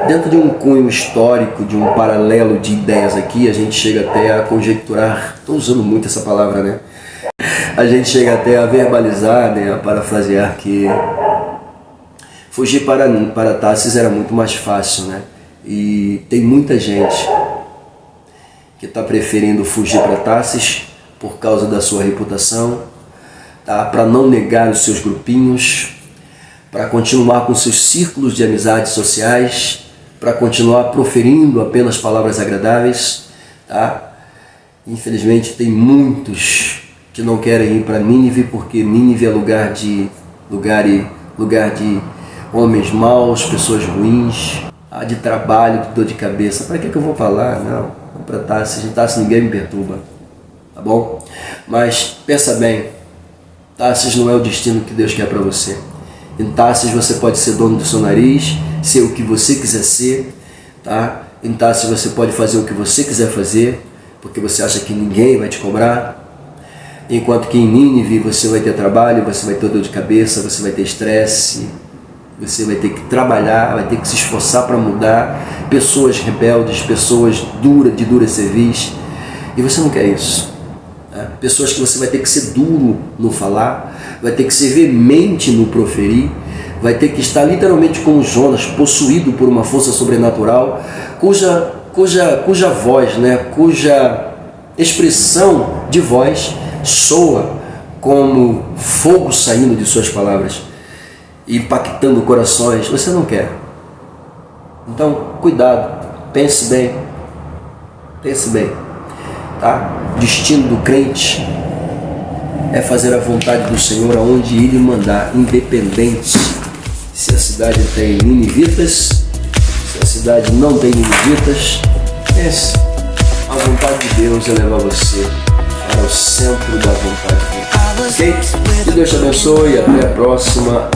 Dentro de um cunho histórico, de um paralelo de ideias aqui, a gente chega até a conjecturar, estou usando muito essa palavra, né? A gente chega até a verbalizar, né, a parafrasear que fugir para Tarsis era muito mais fácil, né? E tem muita gente que está preferindo fugir para Tarsis por causa da sua reputação, tá? Para não negar os seus grupinhos, para continuar com seus círculos de amizades sociais, para continuar proferindo apenas palavras agradáveis, tá? Infelizmente tem muitos que não querem ir para Nínive, porque Nínive é lugar de homens maus, pessoas ruins, de trabalho, de dor de cabeça. Para que eu vou falar? Não, para Tarsis, ninguém me perturba, tá bom? Mas pensa bem, Tarsis não é o destino que Deus quer para você. Em Tarsis você pode ser dono do seu nariz, ser o que você quiser ser, tá? Em Tarsis você pode fazer o que você quiser fazer, porque você acha que ninguém vai te cobrar. Enquanto que em Nínive você vai ter trabalho, você vai ter dor de cabeça, você vai ter estresse, você vai ter que trabalhar, vai ter que se esforçar para mudar, pessoas rebeldes, pessoas de dura cerviz, e você não quer isso. Pessoas que você vai ter que ser duro no falar, vai ter que ser veemente no proferir, vai ter que estar literalmente como Jonas, possuído por uma força sobrenatural, cuja voz, né, cuja expressão de voz soa como fogo saindo de suas palavras, impactando corações. Você não quer. Então, cuidado, pense bem, tá? Destino do crente é fazer a vontade do Senhor aonde Ele mandar, independente se a cidade tem ninivitas, se a cidade não tem ninivitas. Pense, a vontade de Deus é levar você para o centro da vontade de Deus. Ok? Que Deus te abençoe e até a próxima.